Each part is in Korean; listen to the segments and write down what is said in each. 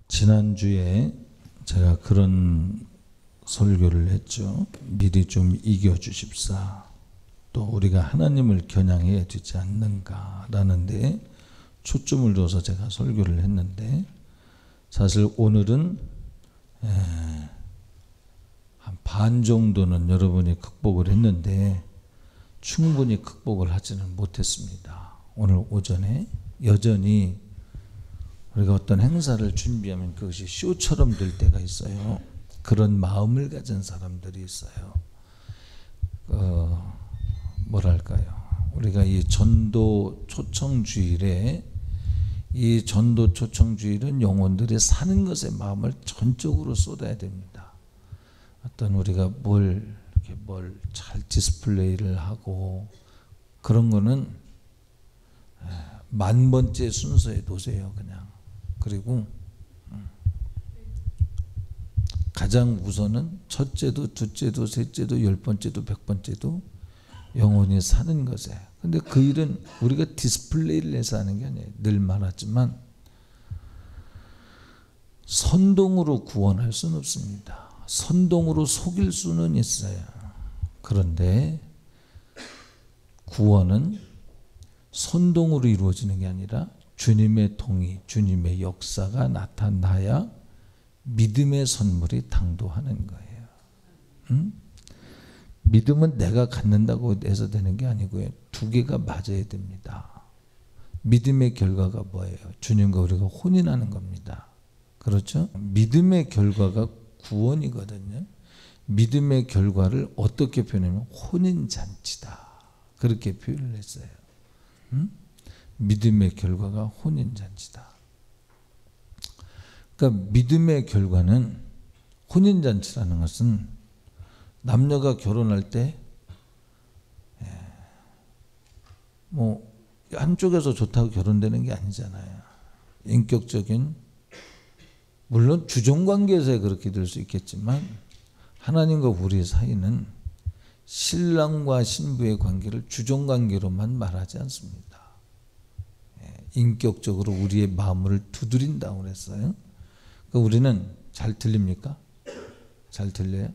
지난주에 제가 그런 설교를 했죠. 미리 좀 이겨주십사. 또 우리가 하나님을 겨냥해야 되지 않는가라는 데 초점을 둬서 제가 설교를 했는데, 사실 오늘은 한 반 정도는 여러분이 극복을 했는데 충분히 극복을 하지는 못했습니다. 오늘 오전에 여전히 우리가 어떤 행사를 준비하면 그것이 쇼처럼 될 때가 있어요. 그런 마음을 가진 사람들이 있어요. 뭐랄까요? 우리가 이 전도 초청주일에, 이 전도 초청주일은 영혼들이 사는 것에 마음을 전적으로 쏟아야 됩니다. 어떤 우리가 뭘 잘 디스플레이를 하고 그런 거는 만 번째 순서에 놓으세요, 그냥. 그리고 가장 우선은 첫째도, 둘째도, 셋째도, 10번째도, 100번째도 영혼이 사는 것에. 근데 그 일은 우리가 디스플레이를 해서 하는 게 아니에요. 늘 말하지만 선동으로 구원할 수는 없습니다. 선동으로 속일 수는 있어요. 그런데 구원은 선동으로 이루어지는 게 아니라 주님의 동의, 주님의 역사가 나타나야 믿음의 선물이 당도하는 거예요. 믿음은 내가 갖는다고 해서 되는 게 아니고요. 두 개가 맞아야 됩니다. 믿음의 결과가 뭐예요? 주님과 우리가 혼인하는 겁니다. 그렇죠? 믿음의 결과가 구원이거든요. 믿음의 결과를 어떻게 표현하면 혼인잔치다. 그렇게 표현을 했어요. 믿음의 결과가 혼인잔치다. 그러니까 믿음의 결과는, 혼인잔치라는 것은 남녀가 결혼할 때 뭐 한쪽에서 좋다고 결혼되는 게 아니잖아요. 인격적인, 물론 주종관계에서 그렇게 될 수 있겠지만 하나님과 우리 사이는 신랑과 신부의 관계를 주종관계로만 말하지 않습니다. 인격적으로 우리의 마음을 두드린다고 그랬어요. 그러니까 우리는 잘 들립니까? 잘 들려요?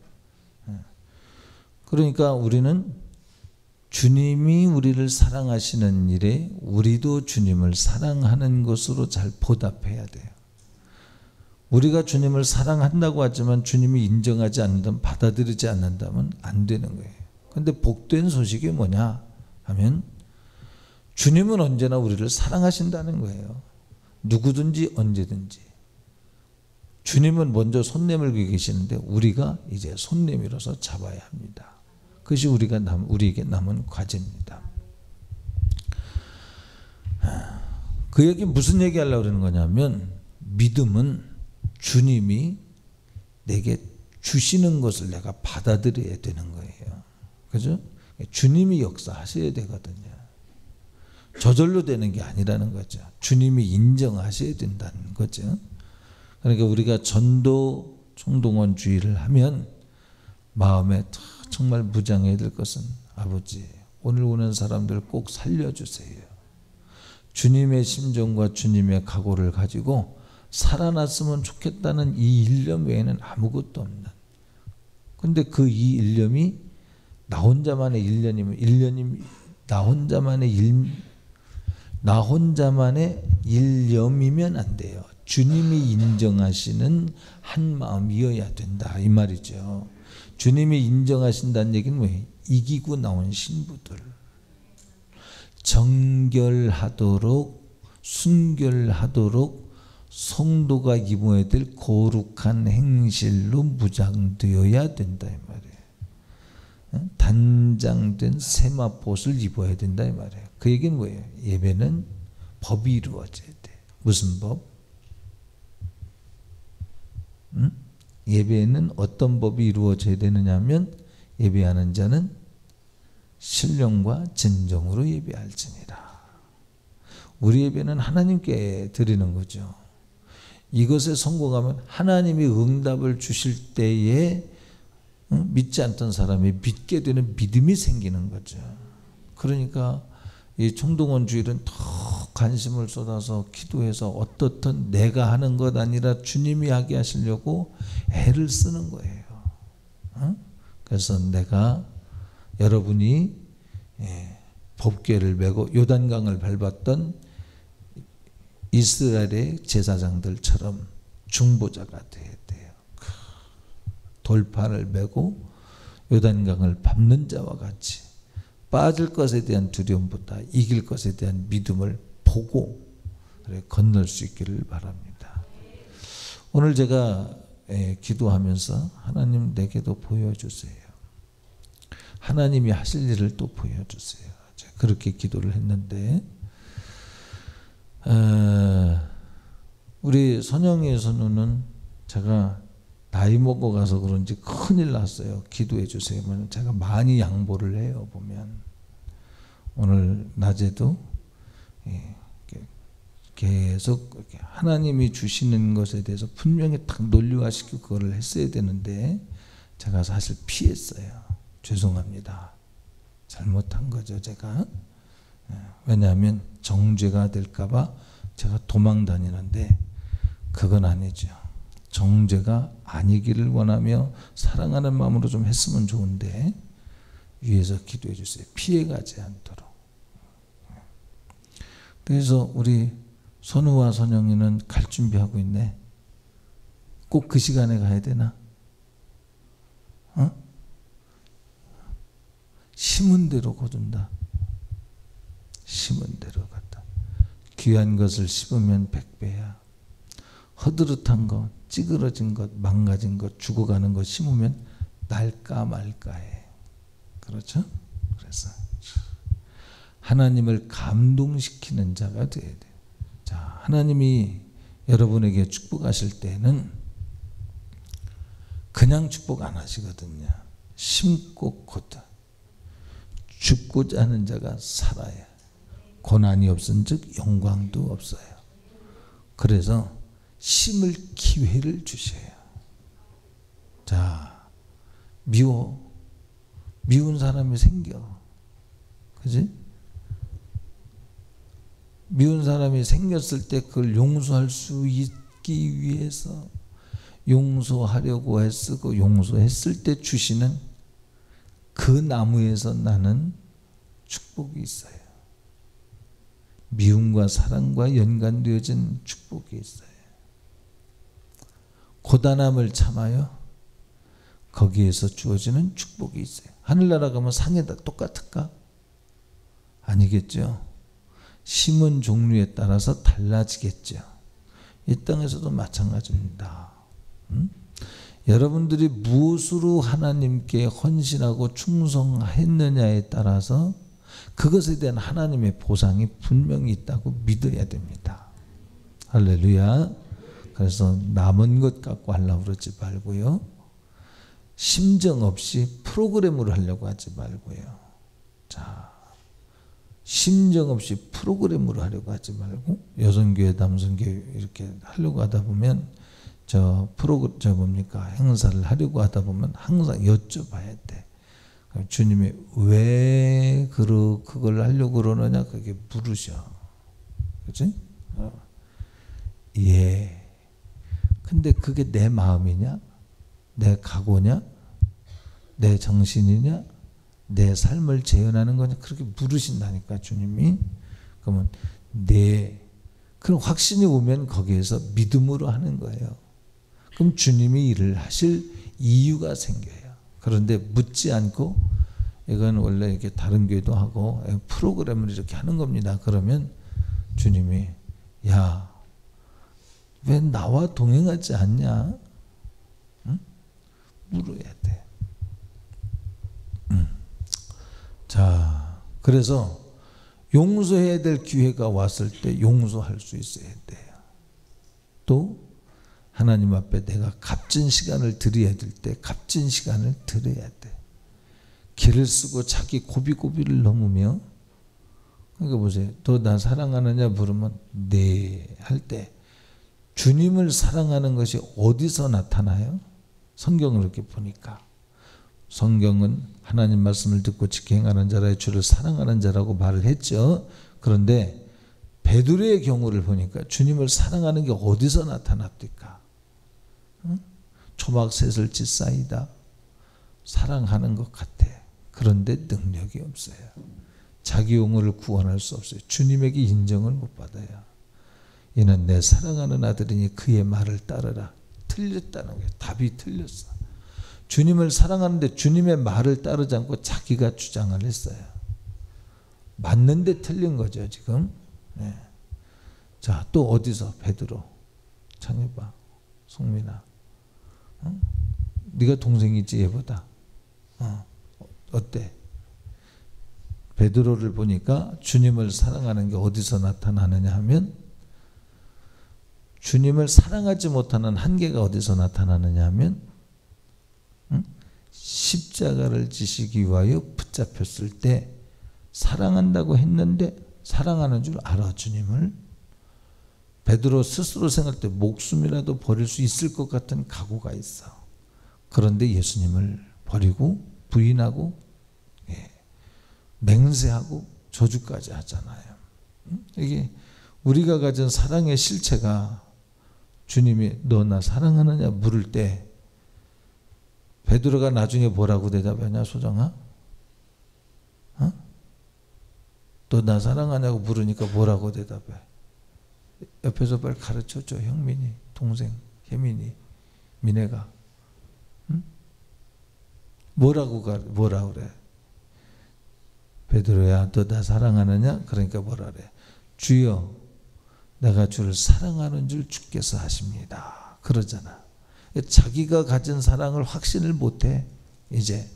그러니까 우리는 주님이 우리를 사랑하시는 일에 우리도 주님을 사랑하는 것으로 잘 보답해야 돼요. 우리가 주님을 사랑한다고 하지만 주님이 인정하지 않는다면, 받아들이지 않는다면 안 되는 거예요. 그런데 복된 소식이 뭐냐 하면 주님은 언제나 우리를 사랑하신다는 거예요. 누구든지 언제든지. 주님은 먼저 손 내밀고 계시는데 우리가 이제 손 내밀어서 잡아야 합니다. 그것이 우리에게 남은 과제입니다. 그 얘기 무슨 얘기 하려고 그러는 거냐면, 믿음은 주님이 내게 주시는 것을 내가 받아들여야 되는 거예요. 그죠? 주님이 역사하셔야 되거든요. 저절로 되는 게 아니라는 거죠. 주님이 인정하셔야 된다는 거죠. 그러니까 우리가 전도 총동원 주의를 하면 마음에 정말 무장해야 될 것은, 아버지, 오늘 오는 사람들 꼭 살려주세요. 주님의 심정과 주님의 각오를 가지고 살아났으면 좋겠다는 이 일념 외에는 아무것도 없는. 근데 그 이 일념이 나 혼자만의 일념이면 나 혼자만의 일념이면 안 돼요. 주님이 인정하시는 한 마음이어야 된다, 이 말이죠. 주님이 인정하신다는 얘기는 뭐예요? 이기고 나온 신부들, 정결하도록 순결하도록 성도가 입어야 될 거룩한 행실로 무장되어야 된다, 이 말이에요. 단장된 세마포옷을 입어야 된다, 이 말이에요. 그 얘기는 뭐예요? 예배는 법이 이루어져야 돼. 무슨 법? 예배에는 어떤 법이 이루어져야 되느냐 하면, 예배하는 자는 신령과 진정으로 예배할지니라. 우리 예배는 하나님께 드리는 거죠. 이것에 성공하면 하나님이 응답을 주실 때에 믿지 않던 사람이 믿게 되는 믿음이 생기는 거죠. 그러니까 이 총동원 주일은 더 관심을 쏟아서 기도해서 어떻든 내가 하는 것 아니라 주님이 하게 하시려고 애를 쓰는 거예요. 그래서 내가 여러분이 법궤를 메고 요단강을 밟았던 이스라엘의 제사장들처럼 중보자가 돼야 돼요. 돌판을 메고 요단강을 밟는 자와 같이 빠질 것에 대한 두려움보다 이길 것에 대한 믿음을 보고 건널 수 있기를 바랍니다. 오늘 제가 기도하면서 하나님 내게도 보여주세요. 하나님이 하실 일을 또 보여주세요. 제가 그렇게 기도를 했는데 우리 선영이 선우는 제가 나이 먹어가서 그런지 큰일 났어요. 기도해 주세요. 제가 많이 양보를 해요. 보면 오늘 낮에도 계속 하나님이 주시는 것에 대해서 분명히 딱 논리화시키고 그거를 했어야 되는데 제가 사실 피했어요. 죄송합니다. 잘못한 거죠, 제가. 왜냐하면 정죄가 될까봐 제가 도망 다니는데 그건 아니죠. 정죄가 아니기를 원하며 사랑하는 마음으로 좀 했으면 좋은데 위에서 기도해 주세요. 피해가지 않도록. 그래서 우리 선우와 선영이는 갈 준비하고 있네. 꼭 그 시간에 가야 되나? 심은 대로 거둔다. 심은 대로 갔다. 귀한 것을 씹으면 100배야. 허드릇한 것, 찌그러진 것, 망가진 것, 죽어가는 것 심으면 날까 말까해. 그렇죠? 그래서 하나님을 감동시키는 자가 되어야 돼요. 자, 하나님이 여러분에게 축복하실 때는 그냥 축복 안 하시거든요. 심고 거둬. 죽고자 하는 자가 살아야 고난이 없은즉 영광도 없어요. 그래서 심을 기회를 주셔요. 자, 미운 사람이 생겨. 그지? 미운 사람이 생겼을 때 그걸 용서할 수 있기 위해서 용서하려고 애쓰고 용서했을 때 주시는 그 나무에서 나는 축복이 있어요. 미움과 사랑과 연관되어진 축복이 있어요. 고단함을 참아요. 거기에서 주어지는 축복이 있어요. 하늘나라 가면 상에다 똑같을까? 아니겠죠. 심은 종류에 따라서 달라지겠죠. 이 땅에서도 마찬가지입니다. 여러분들이 무엇으로 하나님께 헌신하고 충성했느냐에 따라서 그것에 대한 하나님의 보상이 분명히 있다고 믿어야 됩니다. 할렐루야. 그래서 남은 것 갖고 하려고 그러지 말고요. 심정 없이 프로그램으로 하려고 하지 말고요. 자, 심정 없이 프로그램으로 하려고 하지 말고 여성교회, 남성교회 이렇게 하려고 하다 보면 행사를 하려고 하다 보면 항상 여쭤봐야 돼. 주님이 왜 그걸 하려고 그러느냐 그게 물으셔. 그치? 예. 근데 그게 내 마음이냐? 내 각오냐? 내 정신이냐? 내 삶을 재현하는 거냐? 그렇게 물으신다니까 주님이. 그러면 그럼 확신이 오면 거기에서 믿음으로 하는 거예요. 그럼 주님이 일을 하실 이유가 생겨요. 그런데 묻지 않고 이건 원래 이렇게 다른 교회도 하고 프로그램을 이렇게 하는 겁니다. 그러면 주님이 야, 왜 나와 동행하지 않냐? 응? 물어야 돼. 자, 그래서 용서해야 될 기회가 왔을 때 용서할 수 있어야 돼요. 또 하나님 앞에 내가 값진 시간을 드려야 될 때 값진 시간을 드려야 돼. 길을 쓰고 자기 고비고비를 넘으며, 그러니까 보세요. 너 나 사랑하느냐 물으면 네 할 때 주님을 사랑하는 것이 어디서 나타나요? 성경을 이렇게 보니까 성경은 하나님 말씀을 듣고 지켜 행하는 자라의 주를 사랑하는 자라고 말을 했죠. 그런데 베드로의 경우를 보니까 주님을 사랑하는 게 어디서 나타납니까? 응? 초막셋을 짓사이다. 사랑하는 것 같아. 그런데 능력이 없어요. 자기 용어를 구원할 수 없어요. 주님에게 인정을 못 받아요. 이는 내 사랑하는 아들이니 그의 말을 따르라. 틀렸다는 거예요. 답이 틀렸어. 주님을 사랑하는데 주님의 말을 따르지 않고 자기가 주장을 했어요. 맞는데 틀린 거죠 지금. 네. 자, 또 어디서? 베드로, 창해봐, 송민아, 응? 네가 동생이지 얘보다. 어때? 베드로를 보니까 주님을 사랑하는 게 어디서 나타나느냐 하면, 주님을 사랑하지 못하는 한계가 어디서 나타나느냐 하면, 십자가를 지시기 위하여 붙잡혔을 때 사랑한다고 했는데 사랑하는 줄 알아. 주님을. 베드로 스스로 생각할 때 목숨이라도 버릴 수 있을 것 같은 각오가 있어. 그런데 예수님을 버리고 부인하고 맹세하고 저주까지 하잖아요. 이게 우리가 가진 사랑의 실체가, 주님이 너 나 사랑하느냐 물을 때 베드로가 나중에 뭐라고 대답하냐 소정아? 너 나 사랑하냐고 물으니까 뭐라고 대답해? 옆에서 빨리 가르쳐줘. 형민이, 동생, 혜민이, 민혜가. 응? 뭐라 그래? 베드로야, 너 나 사랑하느냐? 그러니까 뭐라 그래? 주여, 내가 주를 사랑하는 줄 주께서 하십니다. 그러잖아. 자기가 가진 사랑을 확신을 못해. 이제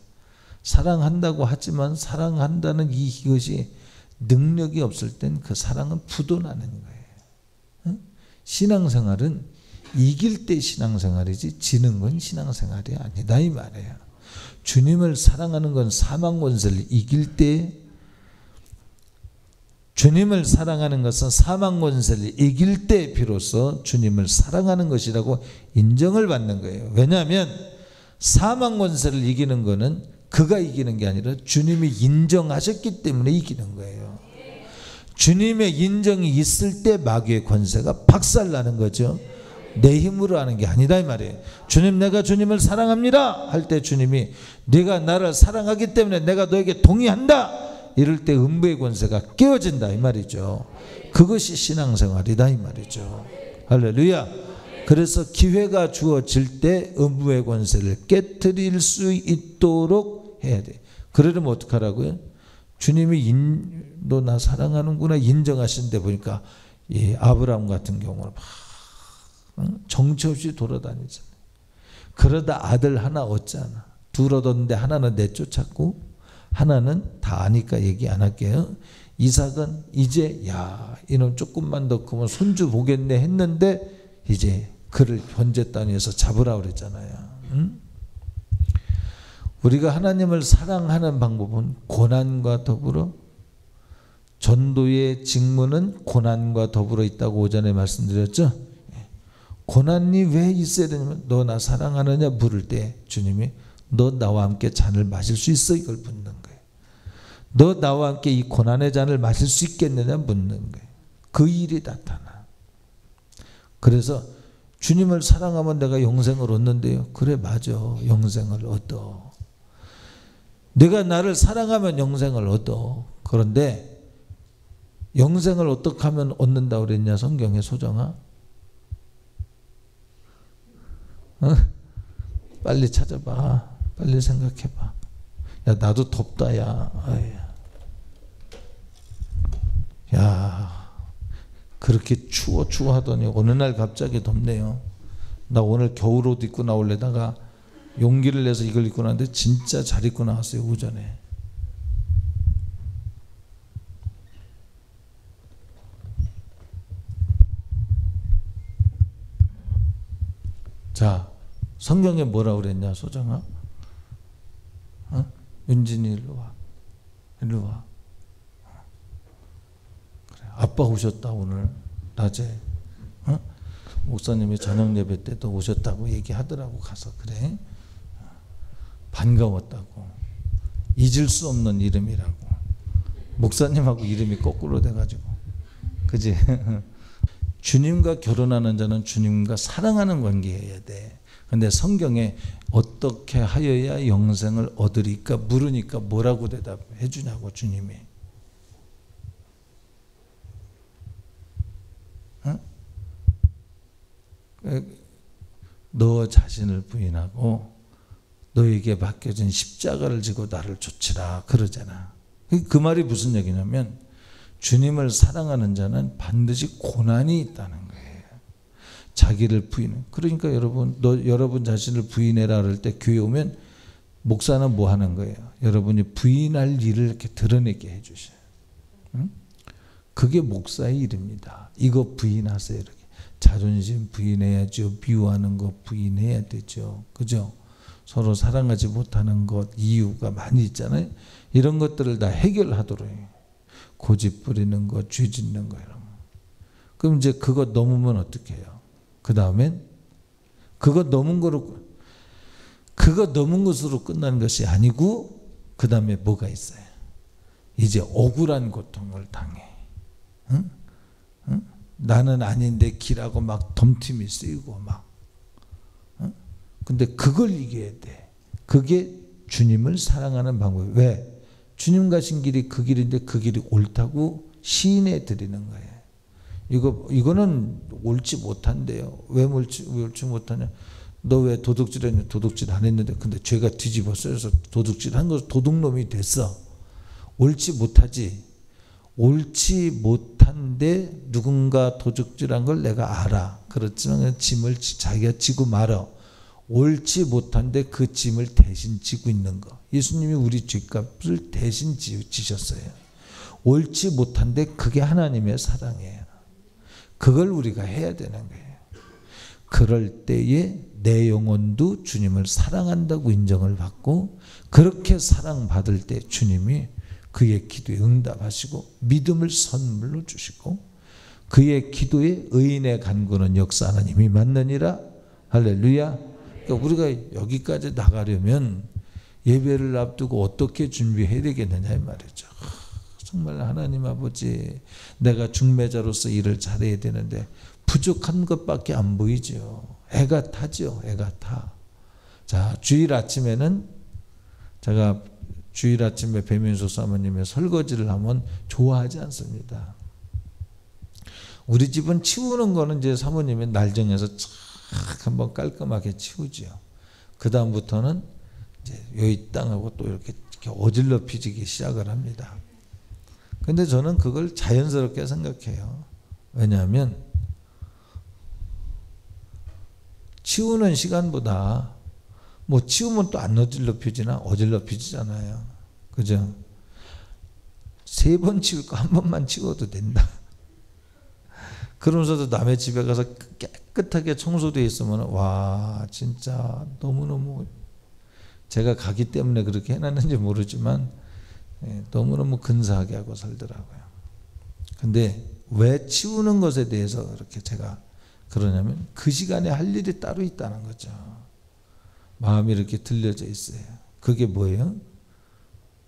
사랑한다고 하지만 사랑한다는 이것이 능력이 없을 땐 그 사랑은 부도나는 거예요. 응? 신앙생활은 이길 때 신앙생활이지 지는 건 신앙생활이 아니다 이 말이에요. 주님을 사랑하는 건 사망 권세를 이길 때, 주님을 사랑하는 것은 사망 권세를 이길 때 비로소 주님을 사랑하는 것이라고 인정을 받는 거예요. 왜냐하면 사망 권세를 이기는 거는 그가 이기는 게 아니라 주님이 인정하셨기 때문에 이기는 거예요. 주님의 인정이 있을 때 마귀의 권세가 박살나는 거죠. 내 힘으로 하는 게 아니다 이 말이에요. 주님, 내가 주님을 사랑합니다 할 때 주님이 네가 나를 사랑하기 때문에 내가 너에게 동의한다 이럴 때 음부의 권세가 깨어진다 이 말이죠. 그것이 신앙생활이다 이 말이죠. 할렐루야. 그래서 기회가 주어질 때 음부의 권세를 깨트릴 수 있도록 해야 돼. 그러려면 어떡하라고요? 주님이 너 나 사랑하는구나 인정하시는데 보니까 아브라함 같은 경우는 막 정처 없이 돌아다니잖아요. 그러다 아들 하나 얻잖아. 둘 얻었는데 하나는 내쫓았고 하나는 다 아니까 얘기 안 할게요. 이삭은 이제 야 이놈 조금만 더 크면 손주 보겠네 했는데 이제 그를 번제 땅에서 잡으라 그랬잖아요. 응? 우리가 하나님을 사랑하는 방법은 고난과 더불어, 전도의 직무는 고난과 더불어 있다고 오전에 말씀드렸죠. 고난이 왜 있어야 되냐면 너 나 사랑하느냐 물을 때 주님이 너 나와 함께 잔을 마실 수 있어 이걸 묻는 거예요. 너 나와 함께 이 고난의 잔을 마실 수 있겠느냐 묻는 거예요. 그 일이 나타나. 그래서 주님을 사랑하면 내가 영생을 얻는데요. 그래 맞아. 영생을 얻어. 내가 나를 사랑하면 영생을 얻어. 그런데 영생을 어떻게 하면 얻는다고 그랬냐 성경에 소정아? 빨리 찾아봐. 빨리 생각해봐. 야 나도 덥다 야. 야 그렇게 추워 하더니 어느 날 갑자기 덥네요. 나 오늘 겨울옷 입고 나오려다가 용기를 내서 이걸 입고 나왔는데 진짜 잘 입고 나왔어요 오전에. 자 성경에 뭐라고 그랬냐 소정아? 윤진이 일로 와. 일로 와. 그래, 아빠 오셨다 오늘 낮에. 목사님이 저녁 예배 때도 오셨다고 얘기하더라고 가서. 그래 반가웠다고. 잊을 수 없는 이름이라고. 목사님하고 이름이 거꾸로 돼가지고. 그지? 주님과 결혼하는 자는 주님과 사랑하는 관계여야 돼. 근데 성경에 어떻게 하여야 영생을 얻으리까 물으니까 뭐라고 대답해 주냐고 주님이. 어? 너 자신을 부인하고 너에게 맡겨진 십자가를 지고 나를 좇으라 그러잖아. 그 말이 무슨 얘기냐면 주님을 사랑하는 자는 반드시 고난이 있다는 거예요. 자기를 부인. 그러니까 여러분 자신을 부인해라 그럴 때 교회 오면 목사는 뭐 하는 거예요? 여러분이 부인할 일을 이렇게 드러내게 해주셔요. 응? 그게 목사의 일입니다. 이거 부인하세요. 이렇게. 자존심 부인해야죠. 미워하는 거 부인해야 되죠. 그죠? 서로 사랑하지 못하는 것 이유가 많이 있잖아요. 이런 것들을 다 해결하도록 해요. 고집 부리는 거, 죄 짓는 거 이런 거. 그럼 이제 그거 넘으면 어떻게 해요? 그 다음엔 그거 넘은 것으로 끝나는 것이 아니고 그 다음에 뭐가 있어요? 이제 억울한 고통을 당해. 응? 응? 나는 아닌데 기라고 막 덤팀이 쓰이고 막. 응? 근데 그걸 이겨야 돼. 그게 주님을 사랑하는 방법이에요. 왜? 주님 가신 길이 그 길인데 그 길이 옳다고 시인해 드리는 거예요. 이거는 옳지 못한대요. 왜 옳지 못하냐? 너 왜 도둑질했냐? 도둑질 안 했는데 근데 죄가 뒤집었어요. 그래서 도둑질한 거 도둑놈이 됐어. 옳지 못하지. 옳지 못한데 누군가 도둑질한 걸 내가 알아. 그렇지만 짐을 자기가 지고 말어. 옳지 못한데 그 짐을 대신 지고 있는 거. 예수님이 우리 죄값을 대신 지셨어요. 옳지 못한데 그게 하나님의 사랑이에요. 그걸 우리가 해야 되는 거예요. 그럴 때에 내 영혼도 주님을 사랑한다고 인정을 받고 그렇게 사랑받을 때 주님이 그의 기도에 응답하시고 믿음을 선물로 주시고 그의 기도에 의인의 간구는 역사하는 힘이 맞느니라. 할렐루야. 그러니까 우리가 여기까지 나가려면 예배를 앞두고 어떻게 준비해야 되겠느냐 이 말이죠. 정말 하나님 아버지 내가 중매자로서 일을 잘해야 되는데 부족한 것밖에 안 보이죠. 애가 타죠. 애가 타. 자, 주일 아침에는 제가 주일 아침에 배민수 사모님의 설거지를 하면 좋아하지 않습니다. 우리 집은 치우는 거는 이제 사모님이 날 정해서 쫙 한번 깔끔하게 치우죠. 그 다음부터는 이제 여기 땅하고 또 이렇게 어질러 피지기 시작을 합니다. 근데 저는 그걸 자연스럽게 생각해요. 왜냐하면 치우는 시간보다 뭐 치우면 또 안 어질러 피지나 어질러 피지잖아요. 그죠? 3번 치울 거 한 번만 치워도 된다. 그러면서도 남의 집에 가서 깨끗하게 청소되어 있으면 와 진짜 너무너무 제가 가기 때문에 그렇게 해놨는지 모르지만 너무너무 근사하게 하고 살더라고요. 근데 왜 치우는 것에 대해서 그렇게 제가 그러냐면 그 시간에 할 일이 따로 있다는 거죠. 마음이 이렇게 들려져 있어요. 그게 뭐예요?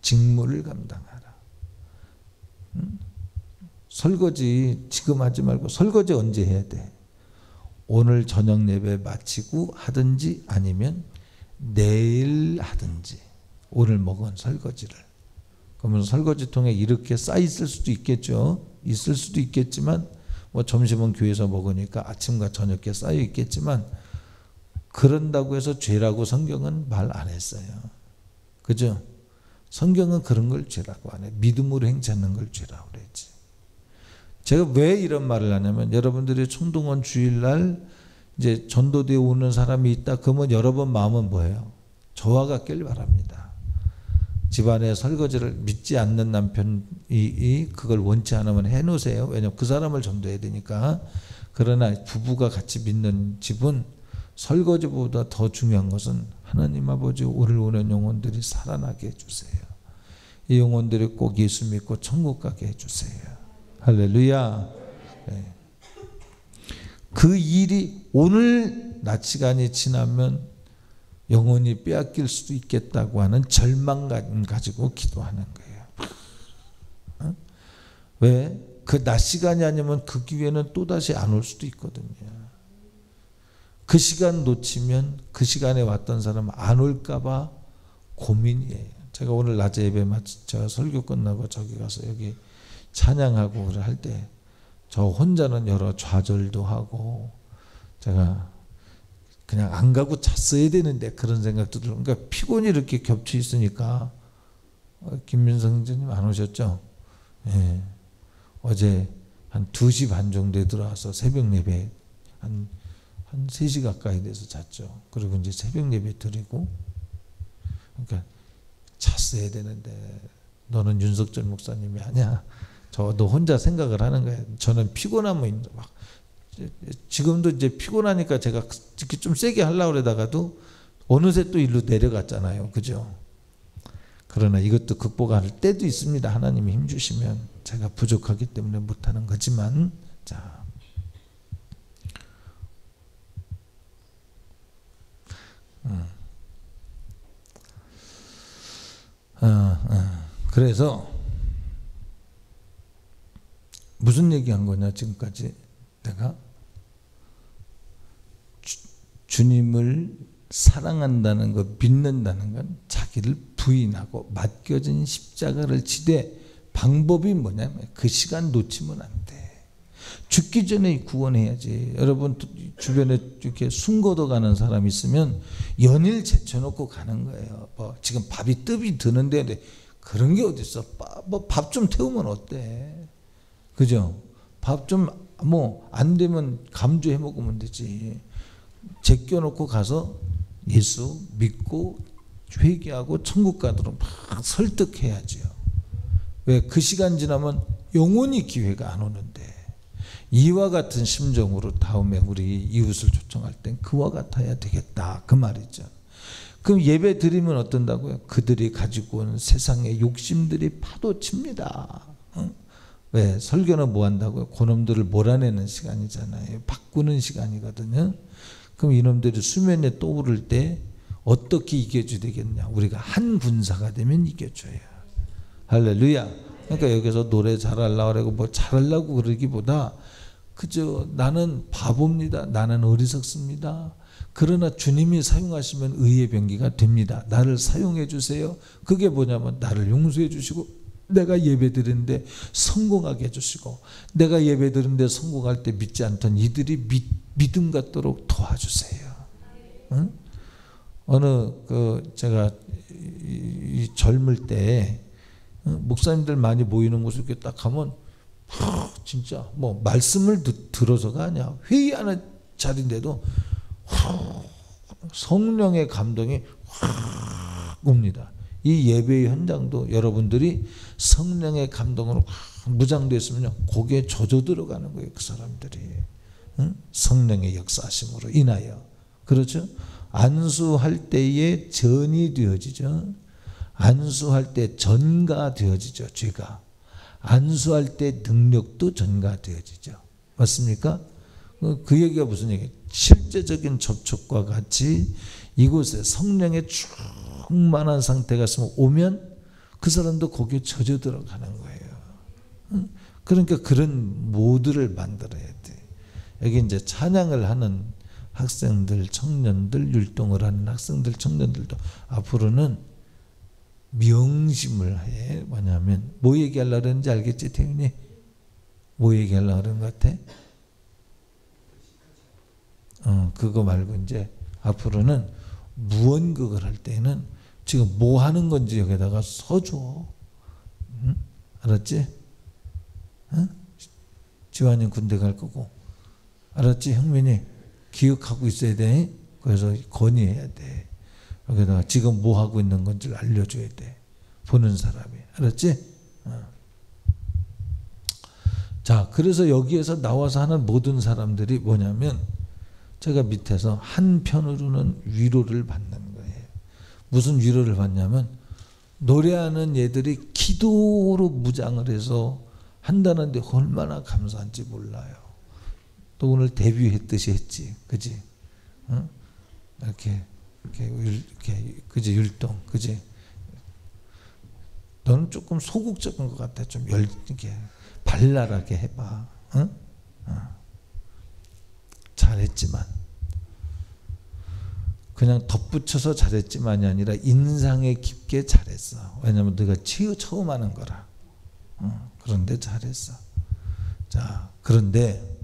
직무를 감당하라. 설거지 지금 하지 말고 설거지 언제 해야 돼? 오늘 저녁 예배 마치고 하든지 아니면 내일 하든지 오늘 먹은 설거지를. 그러면 설거지통에 이렇게 쌓여 있을 수도 있겠죠. 있을 수도 있겠지만 뭐 점심은 교회에서 먹으니까 아침과 저녁에 쌓여 있겠지만 그런다고 해서 죄라고 성경은 말 안 했어요. 그죠? 성경은 그런 걸 죄라고 안 해. 믿음으로 행치 않는 걸 죄라고 그랬지. 제가 왜 이런 말을 하냐면 여러분들이 총동원 주일날 이제 전도대에 오는 사람이 있다 그러면 여러분 마음은 뭐예요? 저와 같길 바랍니다. 집안에 설거지를 믿지 않는 남편이 그걸 원치 않으면 해놓으세요. 왜냐하면 그 사람을 전도해야 되니까. 그러나 부부가 같이 믿는 집은 설거지보다 더 중요한 것은 하나님 아버지 오늘 오는 영혼들이 살아나게 해주세요. 이 영혼들이 꼭 예수 믿고 천국 가게 해주세요. 할렐루야. 네. 그 일이 오늘 낮 시간이 지나면 영혼이 빼앗길 수도 있겠다고 하는 절망감 가지고 기도하는 거예요. 어? 왜? 그 낮 시간이 아니면 그 기회는 또다시 안 올 수도 있거든요. 그 시간 놓치면 그 시간에 왔던 사람 안 올까 봐 고민이에요. 제가 오늘 낮에 예배 제가 설교 끝나고 저기 가서 여기 찬양하고 할 때 저 혼자는 여러 좌절도 하고 제가 그냥 안 가고 잤어야 되는데 그런 생각도 들고, 그러니까 피곤이 이렇게 겹쳐 있으니까. 김민성 선생님 안 오셨죠? 예. 어제 한 2시 반 정도에 들어와서 새벽 예배 한 3시 가까이 돼서 잤죠. 그리고 이제 새벽 예배 드리고, 그러니까 잤어야 되는데 너는 윤석철 목사님이 아니야. 너 혼자 생각을 하는 거예요. 저는 피곤하면 막 지금도 이제 피곤하니까 제가 이렇게 좀 세게 하려고 그러다가도 어느새 또 일로 내려갔잖아요. 그죠? 그러나 이것도 극복할 때도 있습니다. 하나님이 힘 주시면. 제가 부족하기 때문에 못하는 거지만. 자, 그래서 무슨 얘기한 거냐 지금까지 내가? 주님을 사랑한다는 것, 믿는다는 건 자기를 부인하고 맡겨진 십자가를 지되, 방법이 뭐냐면 그 시간 놓치면 안 돼. 죽기 전에 구원해야지. 여러분 주변에 이렇게 숨고도 가는 사람 있으면 연일 제쳐놓고 가는 거예요. 뭐 지금 밥이 뜸이 드는데 그런 게 어디 있어? 뭐 밥 좀 태우면 어때? 그죠? 밥 좀 뭐 안 되면 감주해 먹으면 되지. 제껴놓고 가서 예수 믿고 회개하고 천국 가도록 막 설득해야죠. 왜? 그 시간 지나면 영원히 기회가 안 오는데. 이와 같은 심정으로 다음에 우리 이웃을 초청할 땐 그와 같아야 되겠다, 그 말이죠. 그럼 예배 드리면 어떤다고요? 그들이 가지고 온 세상의 욕심들이 파도칩니다. 왜? 설교는 뭐 한다고요? 그놈들을 몰아내는 시간이잖아요. 바꾸는 시간이거든요. 그럼 이놈들이 수면에 떠오를 때 어떻게 이겨줘야 되겠냐? 우리가 한 군사가 되면 이겨줘요. 할렐루야. 그러니까 여기서 노래 잘하려고 그러고 뭐 잘하려고 그러기보다 그저 나는 바보입니다. 나는 어리석습니다. 그러나 주님이 사용하시면 의의 병기가 됩니다. 나를 사용해 주세요. 그게 뭐냐면 나를 용서해 주시고, 내가 예배 드리는데 성공하게 해주시고, 내가 예배 드리는데 성공할 때 믿지 않던 이들이 믿음 갖도록 도와주세요. 응? 어느 제가 이 젊을 때 목사님들 많이 모이는 곳을 이렇게 딱 가면 진짜 뭐 말씀을 들어서가 아니야. 회의하는 자리인데도 성령의 감동이 확 옵니다. 이 예배의 현장도 여러분들이 성령의 감동으로 무장되었으면요, 거기에 젖어 들어가는 거예요. 그 사람들이. 응? 성령의 역사하심으로 인하여. 그렇죠? 안수할 때에 전이 되어지죠. 안수할 때 전가되어지죠. 죄가. 안수할 때 능력도 전가되어지죠. 맞습니까? 그 얘기가 무슨 얘기예요? 실제적인 접촉과 같이 이곳에 성령의 충만한 상태가 오면 그 사람도 거기에 젖어 들어가는 거예요. 그러니까 그런 모드를 만들어야 돼. 여기 이제 찬양을 하는 학생들, 청년들, 율동을 하는 학생들, 청년들도 앞으로는 명심을 해. 뭐냐면 뭐 얘기하려고 그러는지 알겠지, 태윤이? 뭐 얘기하려고 그러는 것 같아? 그거 말고 이제 앞으로는 무언극을 할 때는 지금 뭐 하는 건지 여기다가 써줘. 응? 알았지? 응? 지환이 군대 갈 거고. 알았지? 형민이 기억하고 있어야 돼. 그래서 건의해야 돼. 여기다가 지금 뭐 하고 있는 건지를 알려줘야 돼. 보는 사람이. 알았지? 자, 그래서 여기에서 나와서 하는 모든 사람들이 뭐냐면 제가 밑에서 한편으로는 위로를 받는 거예요. 무슨 위로를 받냐면 노래하는 얘들이 기도로 무장을 해서 한다는데 얼마나 감사한지 몰라요. 또 오늘 데뷔했듯이 했지. 그지? 응? 이렇게 이렇게 그지 율동 그지. 너는 조금 소극적인 것 같아. 좀 이렇게 발랄하게 해봐. 응? 잘했지만 그냥 덧붙여서 잘했지만이 아니라 인상에 깊게 잘했어. 왜냐면 네가 처음 하는 거라. 그런데 잘했어. 자, 그런데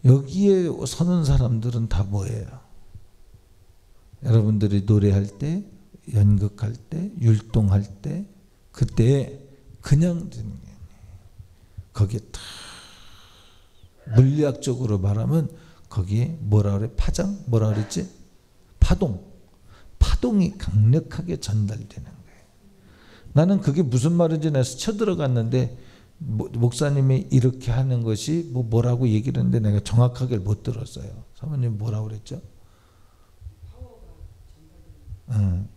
여기에 서는 사람들은 다 뭐예요? 여러분들이 노래할 때, 연극할 때, 율동할 때, 그때 그냥 되는 게 아니에요. 거기에 다 물리학적으로 말하면 거기에 뭐라 그래? 파장? 뭐라 그랬지? 파동이 강력하게 전달되는 거예요. 나는 그게 무슨 말인지 내가 쳐들어갔는데 목사님이 이렇게 하는 것이 뭐라고 얘기를 했는데 내가 정확하게 못 들었어요. 사모님 뭐라고 그랬죠? 응?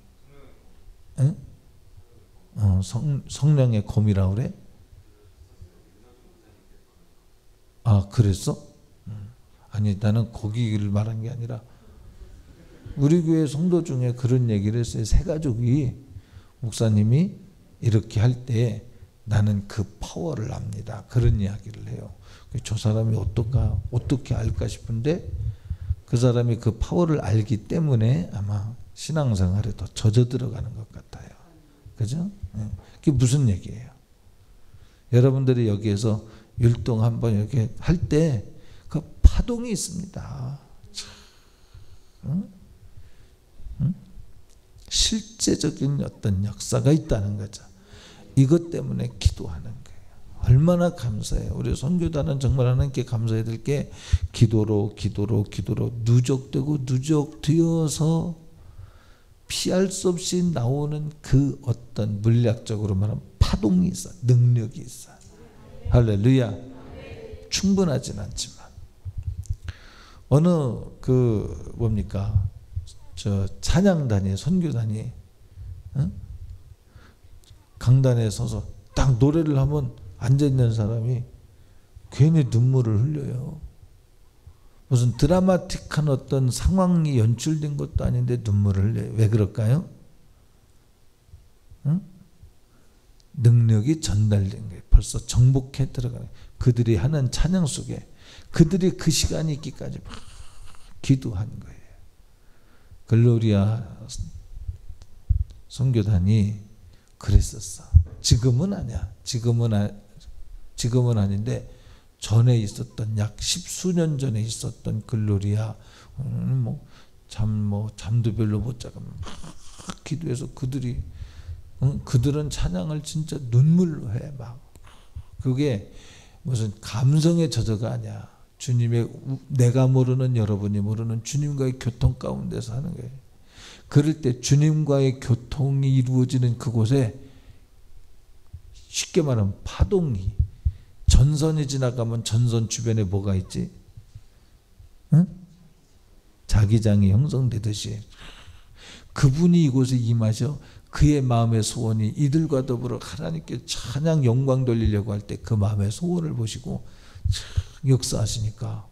성령의 검이라고 그래? 아, 그랬어? 아니, 나는 거기를 말한 게 아니라 우리 교회 성도 중에 그런 얘기를 했어요. 새 가족이 목사님이 이렇게 할 때 나는 그 파워를 압니다. 그런 이야기를 해요. 저 사람이 어떻게 알까 싶은데 그 사람이 그 파워를 알기 때문에 아마 신앙생활에 더 젖어 들어가는 것 같아요. 그죠? 그게 무슨 얘기예요? 여러분들이 여기에서 율동 한번 이렇게 할 때 그 파동이 있습니다. 실제적인 어떤 역사가 있다는 거죠. 이것 때문에 기도하는 거예요. 얼마나 감사해요. 우리 선교단은 정말 하나님께 감사해야 될 게 기도로 누적되고 누적되어서 피할 수 없이 나오는 그 어떤 물리학적으로 말하면 파동이 있어. 능력이 있어. 할렐루야. 충분하진 않지만 어느 뭡니까? 저 찬양단이 선교단이 강단에 서서 딱 노래를 하면 앉아있는 사람이 괜히 눈물을 흘려요. 무슨 드라마틱한 어떤 상황이 연출된 것도 아닌데 눈물을 흘려요. 왜 그럴까요? 능력이 전달된 거예요. 벌써 정복해 들어가는 그들이 하는 찬양 속에 그들이 그 시간이 있기까지 막 기도한 거예요. 글로리아 선교단이 그랬었어. 지금은 아니야. 지금은 아닌데 전에 있었던 약 10수년 전에 있었던 글로리아 잠도 별로 못 자고 막 기도해서 그들은 찬양을 진짜 눈물로 해 막. 그게 무슨 감성의 저저가 아니야. 주님의 내가 모르는 여러분이 모르는 주님과의 교통 가운데서 하는 거예요. 그럴 때 주님과의 교통이 이루어지는 그곳에 쉽게 말하면 파동이 전선이 지나가면 전선 주변에 뭐가 있지? 응? 자기장이 형성되듯이 그분이 이곳에 임하셔 그의 마음의 소원이 이들과 더불어 하나님께 찬양 영광 돌리려고 할 때 그 마음의 소원을 보시고 역사하시니까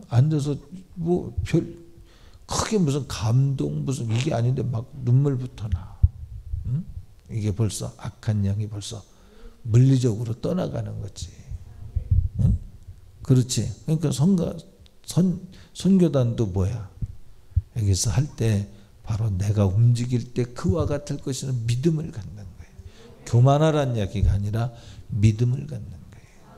앉아서 크게 무슨 감동 무슨 이게 아닌데 막 눈물부터 나. 이게 벌써 악한 영이 벌써 물리적으로 떠나가는 거지. 그렇지. 그러니까 선교단도 뭐야? 여기서 할 때 바로 내가 움직일 때 그와 같을 것이라는 믿음을 갖는 거예요. 교만하라는 이야기가 아니라 믿음을 갖는 거예요.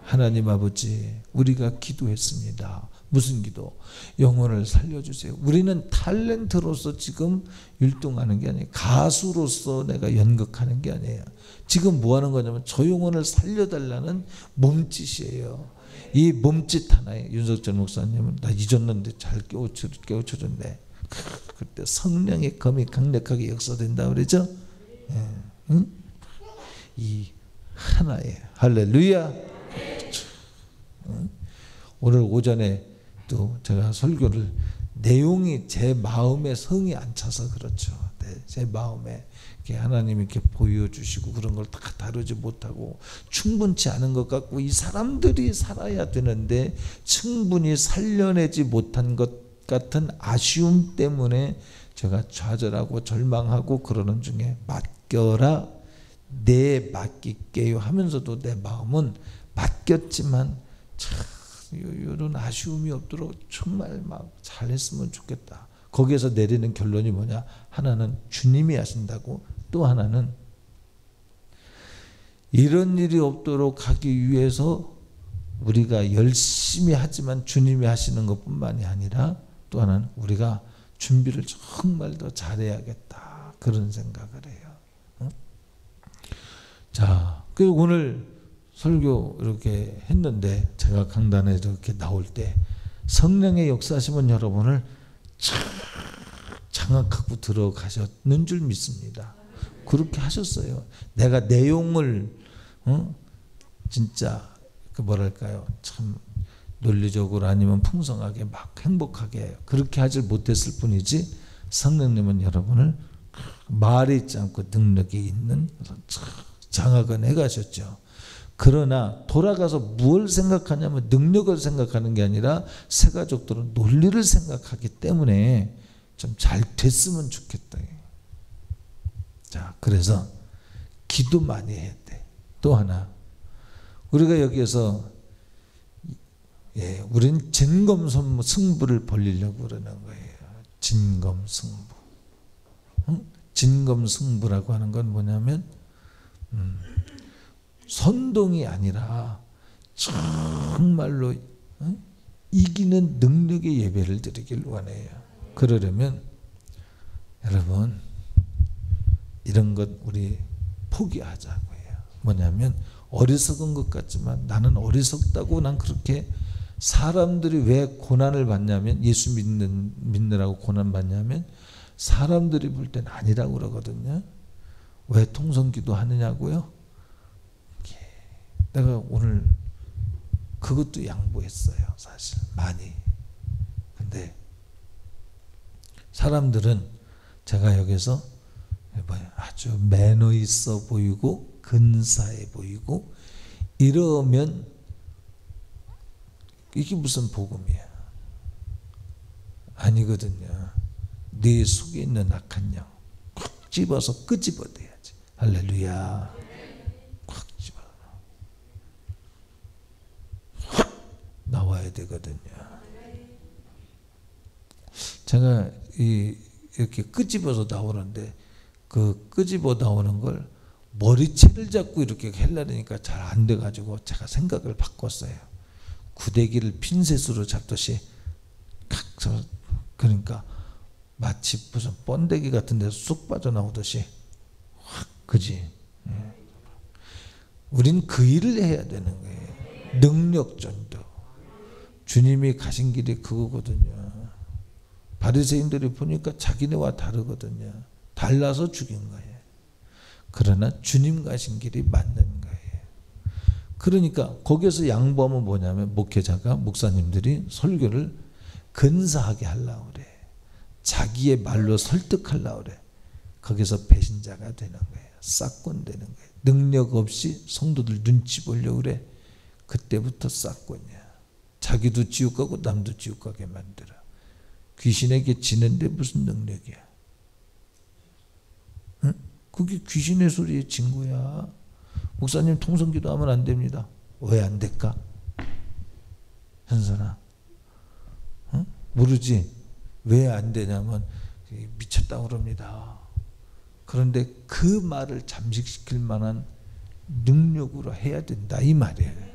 하나님 아버지, 우리가 기도했습니다. 무슨 기도? 영혼을 살려주세요. 우리는 탤런트로서 지금 율동하는 게 아니에요. 가수로서 내가 연극하는 게 아니에요. 지금 뭐 하는 거냐면 저 영혼을 살려달라는 몸짓이에요. 이 몸짓 하나에 윤석철 목사님은 나 잊었는데 잘 깨우쳐줬네. 그때 성령의 검이 강력하게 역사된다 그러죠. 응? 이 하나에 할렐루야. 오늘 오전에 또 제가 설교를 내용이 제 마음에 성이 안 차서 그렇죠. 네, 제 마음에 하나님이 이렇게 보여주시고 그런 걸 다 다루지 못하고 충분치 않은 것 같고 이 사람들이 살아야 되는데 충분히 살려내지 못한 것 같은 아쉬움 때문에 제가 좌절하고 절망하고 그러는 중에 맡겨라, 내 맡길게요 하면서도 내 마음은 맡겼지만 참 이런 아쉬움이 없도록 정말 막 잘했으면 좋겠다. 거기에서 내리는 결론이 뭐냐? 하나는 주님이 하신다고, 또 하나는 이런 일이 없도록 하기 위해서 우리가 열심히 하지만 주님이 하시는 것뿐만이 아니라 또 하나는 우리가 준비를 정말 더 잘해야겠다, 그런 생각을 해요. 자, 그리고 오늘 설교 이렇게 했는데 제가 강단에 이렇게 나올 때 성령의 역사심은 여러분을 장악하고 들어가셨는 줄 믿습니다. 그렇게 하셨어요. 내가 내용을 진짜 그 뭐랄까요, 참 논리적으로 아니면 풍성하게 막 행복하게 그렇게 하질 못했을 뿐이지 성령님은 여러분을 말이 있지 않고 능력이 있는 장악은 해가셨죠. 그러나 돌아가서 무엇을 생각하냐면 능력을 생각하는 게 아니라 새 가족들은 논리를 생각하기 때문에 좀 잘 됐으면 좋겠다. 자, 그래서 기도 많이 해야 돼. 또 하나, 우리가 여기에서 우리는 진검승부를 벌리려고 그러는 거예요. 진검승부. 진검승부라고 하는 건 뭐냐면 선동이 아니라 정말로 이기는 능력의 예배를 드리길 원해요. 그러려면 여러분 이런 것 우리 포기하자고 해요. 뭐냐면 어리석은 것 같지만 나는 어리석다고, 난 그렇게 사람들이 왜 고난을 받냐면, 예수 믿느라고 고난 받냐면 사람들이 볼 땐 아니라고 그러거든요. 왜 통성기도 하느냐고요? 내가 오늘 그것도 양보했어요. 사실 많이. 근데 사람들은 제가 여기서 아주 매너 있어 보이고 근사해 보이고 이러면 이게 무슨 복음이야? 아니거든요. 네 속에 있는 악한 영 꽉 집어서 끄집어내야지. 할렐루야. 꽉 집어 확 나와야 되거든요. 제가 이렇게 끄집어서 나오는데 그 끄집어 나오는 걸 머리채를 잡고 이렇게 하려니까 잘 안 돼가지고 제가 생각을 바꿨어요. 구데기를 핀셋으로 잡듯이 그러니까 마치 무슨 번데기 같은 데서 쑥 빠져나오듯이 확, 그지? 우린 그 일을 해야 되는 거예요. 능력전도. 주님이 가신 길이 그거거든요. 바리새인들이 보니까 자기네와 다르거든요. 달라서 죽인 거예요. 그러나 주님 가신 길이 맞는 거예요. 그러니까 거기서 양보하면 뭐냐면 목회자가, 목사님들이 설교를 근사하게 하려고 그래. 자기의 말로 설득하려고 그래. 거기서 배신자가 되는 거예요. 싹권 되는 거예요. 능력 없이 성도들 눈치 보려고 그래. 그때부터 싹권이야. 자기도 지옥 가고 남도 지옥 가게 만들어. 귀신에게 지는데 무슨 능력이야? 응? 그게 귀신의 소리에 진 거야. 목사님 통성기도 하면 안 됩니다. 왜 안 될까? 현선아, 응? 모르지? 왜 안 되냐면 미쳤다고 그럽니다. 그런데 그 말을 잠식시킬 만한 능력으로 해야 된다 이 말이에요.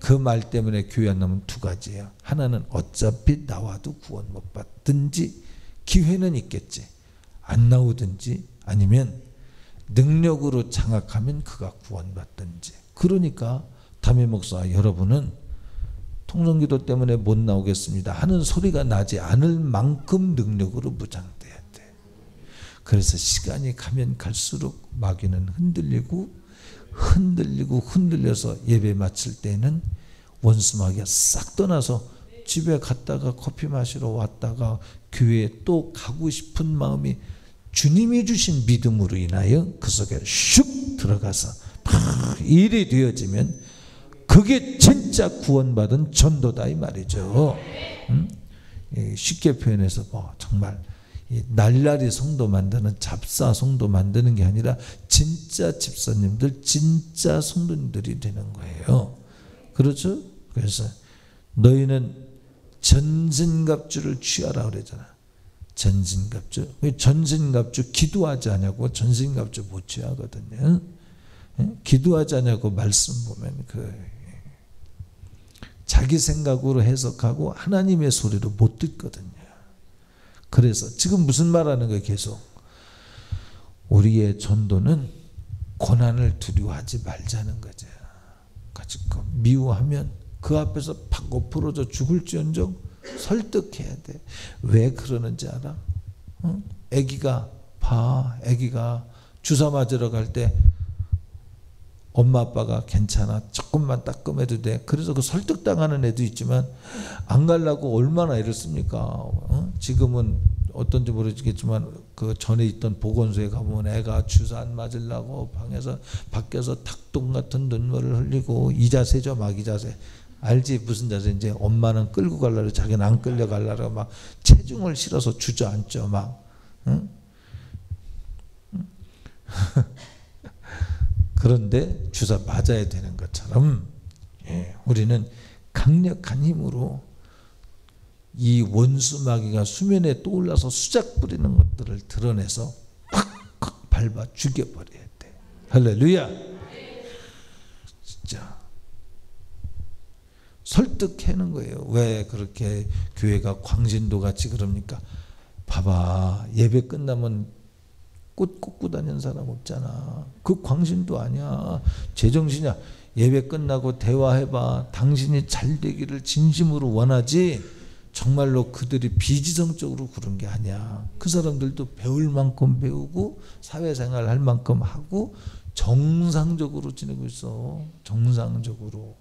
그 말 때문에 교회 안 나오면 두 가지예요. 하나는 어차피 나와도 구원 못 받든지 기회는 있겠지. 안 나오든지 아니면 능력으로 장악하면 그가 구원받든지. 그러니까 담임 목사 여러분은 통성기도 때문에 못 나오겠습니다 하는 소리가 나지 않을 만큼 능력으로 무장돼야 돼. 그래서 시간이 가면 갈수록 마귀는 흔들려서 예배 마칠 때는 원수 마귀가 싹 떠나서 집에 갔다가 커피 마시러 왔다가 교회에 또 가고 싶은 마음이 주님이 주신 믿음으로 인하여 그 속에 슉 들어가서 일이 되어지면 그게 진짜 구원받은 전도다 이 말이죠. 쉽게 표현해서 뭐 정말 날라리 성도 만드는 잡사 성도 만드는 게 아니라 진짜 집사님들, 진짜 성도님들이 되는 거예요. 그렇죠? 그래서 너희는 전신갑주를 취하라 그러잖아. 전신갑주. 전신갑주 기도하지 않냐고 전신갑주 못 취하거든요. 기도하지 않냐고 말씀 보면 자기 생각으로 해석하고 하나님의 소리로 못 듣거든요. 그래서 지금 무슨 말하는 거예요? 계속 우리의 전도는 고난을 두려워하지 말자는 거죠. 미워하면 그 앞에서 팍 엎어져 죽을지언정 설득해야 돼. 왜 그러는지 알아? 애기가 주사 맞으러 갈 때 엄마 아빠가 괜찮아, 조금만 따끔해도 돼. 그래서 그 설득당하는 애도 있지만 안 가려고 얼마나 애를 씁니까? 지금은 어떤지 모르겠지만 그 전에 있던 보건소에 가보면 애가 주사 안 맞으려고 밖에서 닭똥 같은 눈물을 흘리고 이 자세죠. 막 이 자세 알지? 무슨 자세? 이제 엄마는 끌고 가려고 자기는 안 끌려가려고 막 체중을 실어서 주저앉죠. 막 그런데 주사 맞아야 되는 것처럼 우리는 강력한 힘으로 이 원수 마귀가 수면에 떠올라서 수작 부리는 것들을 드러내서 팍팍 밟아 죽여버려야 돼. 할렐루야. 진짜 설득하는 거예요. 왜 그렇게 교회가 광신도 같이 그럽니까? 봐봐, 예배 끝나면 꽃 꽂고 다니는 사람 없잖아. 그 광신도 아니야. 제정신이야. 예배 끝나고 대화해봐. 당신이 잘 되기를 진심으로 원하지 정말로 그들이 비지성적으로 그런 게 아니야. 그 사람들도 배울 만큼 배우고 사회생활 할 만큼 하고 정상적으로 지내고 있어. 정상적으로.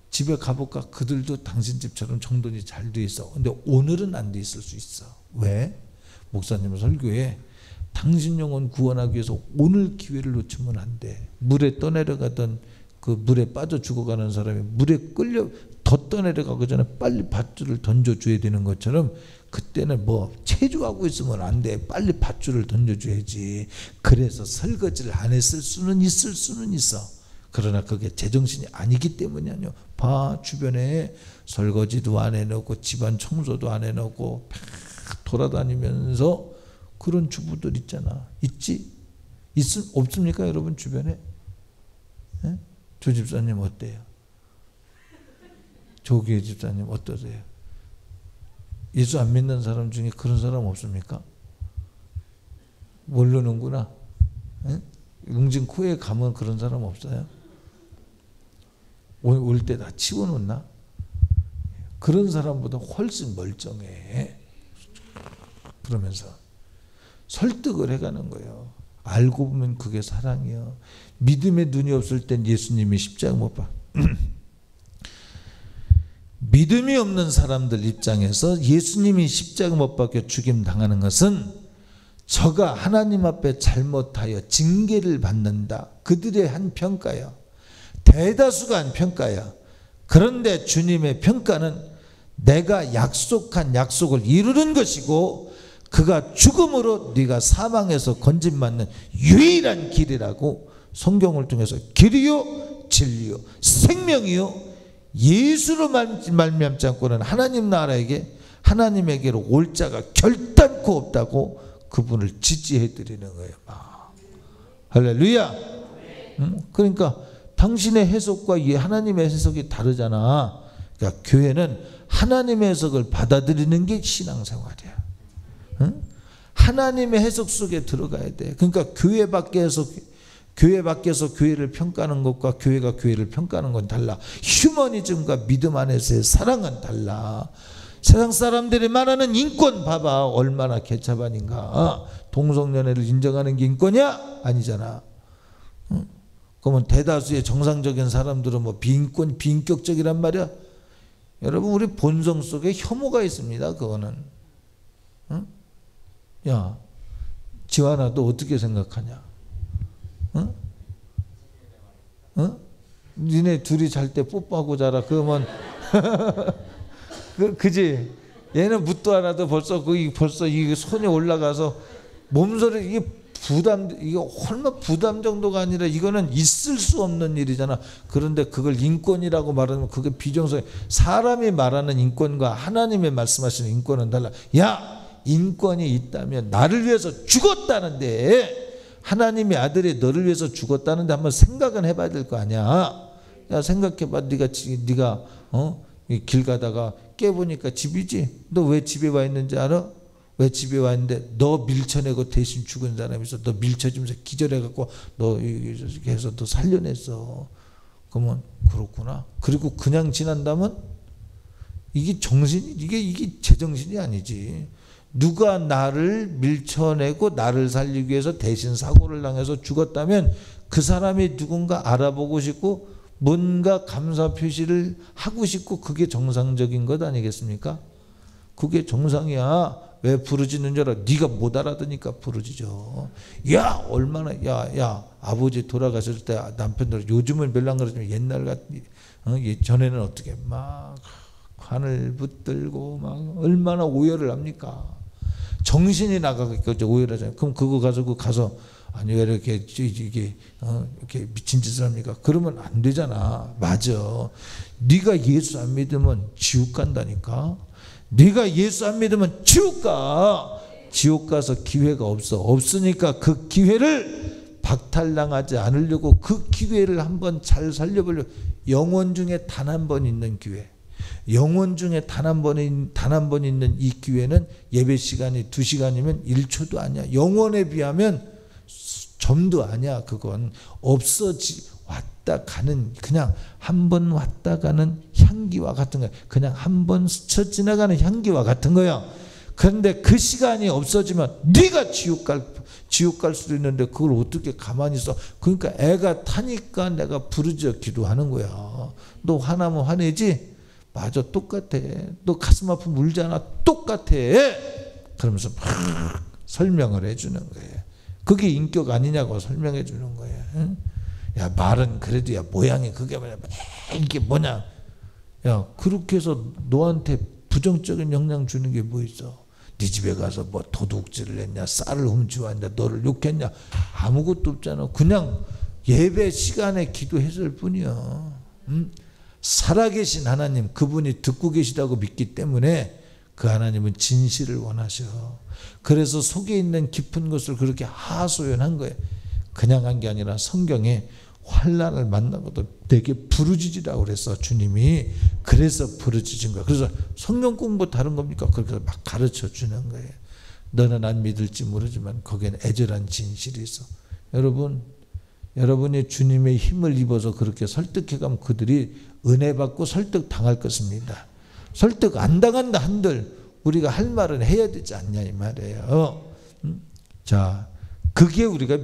집에 가볼까? 그들도 당신 집처럼 정돈이 잘 돼 있어. 근데 오늘은 안 돼 있을 수 있어. 왜? 목사님 설교에 당신 영혼 구원하기 위해서 오늘 기회를 놓치면 안 돼. 물에 떠내려가던 그 물에 빠져 죽어가는 사람이 물에 끌려 더 떠내려가기 전에 빨리 밧줄을 던져줘야 되는 것처럼 그때는 뭐 체조하고 있으면 안 돼. 빨리 밧줄을 던져줘야지. 그래서 설거지를 안 했을 수는 있을 수는 있어. 그러나 그게 제정신이 아니기 때문이 아니요. 봐, 주변에 설거지도 안 해놓고 집안 청소도 안 해놓고 돌아다니면서 그런 주부들 있잖아. 있지? 없습니까 여러분 주변에? 네? 조 집사님 어때요? 조기의 집사님 어떠세요? 예수 안 믿는 사람 중에 그런 사람 없습니까? 모르는구나. 네? 웅진 코에 가면 그런 사람 없어요? 올 때 다 치워놓나? 그런 사람보다 훨씬 멀쩡해. 그러면서 설득을 해가는 거예요. 알고 보면 그게 사랑이요. 믿음의 눈이 없을 땐 예수님이 십자가 못 봐. 믿음이 없는 사람들 입장에서 예수님이 십자가 못 박혀 죽임 당하는 것은 저가 하나님 앞에 잘못하여 징계를 받는다. 그들의 한 평가야. 대다수가 한 평가야. 그런데 주님의 평가는 내가 약속한 약속을 이루는 것이고 그가 죽음으로 네가 사망에서 건짐받는 유일한 길이라고 성경을 통해서 길이요 진리요 생명이요 예수로 말미암지 않고는 하나님 나라에게 하나님에게로 올 자가 결단코 없다고 그분을 지지해 드리는 거예요. 할렐루야. 그러니까 당신의 해석과 이 하나님의 해석이 다르잖아. 그러니까 교회는 하나님의 해석을 받아들이는 게 신앙생활이야. 응? 하나님의 해석 속에 들어가야 돼. 그러니까 교회 밖에서 교회를 평가하는 것과 교회가 교회를 평가하는 건 달라. 휴머니즘과 믿음 안에서의 사랑은 달라. 세상 사람들이 말하는 인권 봐봐. 얼마나 개차반인가. 동성연애를 인정하는 게 인권이야? 아니잖아. 응? 그러면 대다수의 정상적인 사람들은 뭐 비인권, 비인격적이란 말이야? 여러분 우리 본성 속에 혐오가 있습니다. 그거는. 응? 야, 지환아, 너 어떻게 생각하냐? 응? 응? 니네 둘이 잘 때 뽀뽀하고 자라. 그러면 그지? 얘는 묻도 않아도 벌써 이게 손이 올라가서 몸소리 이게 이게 얼마 부담 정도가 아니라 이거는 있을 수 없는 일이잖아. 그런데 그걸 인권이라고 말하면 그게 비정상. 사람이 말하는 인권과 하나님의 말씀하시는 인권은 달라. 야, 인권이 있다면 나를 위해서 죽었다는데, 하나님의 아들이 너를 위해서 죽었다는데 한번 생각은 해봐야 될 거 아니야. 야, 생각해봐. 네가 길 가다가 깨보니까 집이지. 너 왜 집에 와 있는지 알아? 왜 집에 와 있는데 너 밀쳐내고 대신 죽은 사람이 있어. 너 밀쳐주면서 기절해갖고 너 이렇게 해서 너 살려냈어. 그러면 그렇구나. 그리고 그냥 지난다면 이게 정신이 이게 제정신이 아니지. 누가 나를 밀쳐내고 나를 살리기 위해서 대신 사고를 당해서 죽었다면 그 사람이 누군가 알아보고 싶고 뭔가 감사 표시를 하고 싶고 그게 정상적인 것 아니겠습니까? 그게 정상이야. 왜 부르짖는 줄 알아? 네가 못 알아듣으니까 부르짖어. 야, 얼마나 야 아버지 돌아가실 때 남편들 요즘은 별로 안 그러지만 옛날 같은 전에는 어떻게 막 관을 붙들고 막 얼마나 오열을 합니까? 정신이 나가겠죠. 오열을 하잖아요. 그럼 그거 가서 아니 왜 이렇게 이렇게 미친 짓을 합니까? 그러면 안 되잖아. 맞아. 네가 예수 안 믿으면 지옥 간다니까. 네가 예수 안 믿으면 지옥 가. 지옥 가서 기회가 없으니까 그 기회를 박탈당하지 않으려고 그 기회를 한번 잘 살려보려고. 영원 중에 단 한 번 있는 기회. 영원 중에 단 한 번 있는 이 기회는 예배 시간이 2시간이면 1초도 아니야. 영원에 비하면 점도 아니야. 그건 왔다 가는, 그냥 한 번 왔다 가는 향기와 같은 거야. 그냥 한 번 스쳐 지나가는 향기와 같은 거야. 그런데 그 시간이 없어지면 네가 지옥 갈 수도 있는데 그걸 어떻게 가만히 있어. 그러니까 애가 타니까 내가 부르짖어 기도하는 거야. 너 화나면 화내지? 맞아, 똑같아. 너 가슴 아프면 울잖아. 똑같아. 그러면서 막 설명을 해주는 거예요. 그게 인격 아니냐고 설명해 주는 거예요. 응? 야, 말은 그래도 야 모양이 그게 뭐냐, 이게 뭐냐. 야, 그렇게 해서 너한테 부정적인 영향 주는 게 뭐 있어? 네 집에 가서 뭐 도둑질을 했냐, 쌀을 훔쳐왔냐, 너를 욕했냐, 아무것도 없잖아. 그냥 예배 시간에 기도했을 뿐이야. 응? 살아계신 하나님, 그분이 듣고 계시다고 믿기 때문에 그 하나님은 진실을 원하셔. 그래서 속에 있는 깊은 것을 그렇게 하소연한 거예요. 그냥 한 게 아니라 성경에 환난을 만나고도 되게 부르짖으라고 그랬어, 주님이. 그래서 부르짖은 거야. 그래서 성경 공부 다른 겁니까? 그렇게 막 가르쳐 주는 거예요. 너는 안 믿을지 모르지만 거기에는 애절한 진실이 있어. 여러분이 주님의 힘을 입어서 그렇게 설득해가면 그들이 은혜 받고 설득 당할 것입니다. 설득 안 당한다 한들 우리가 할 말은 해야 되지 않냐 이 말이에요. 자, 그게 우리가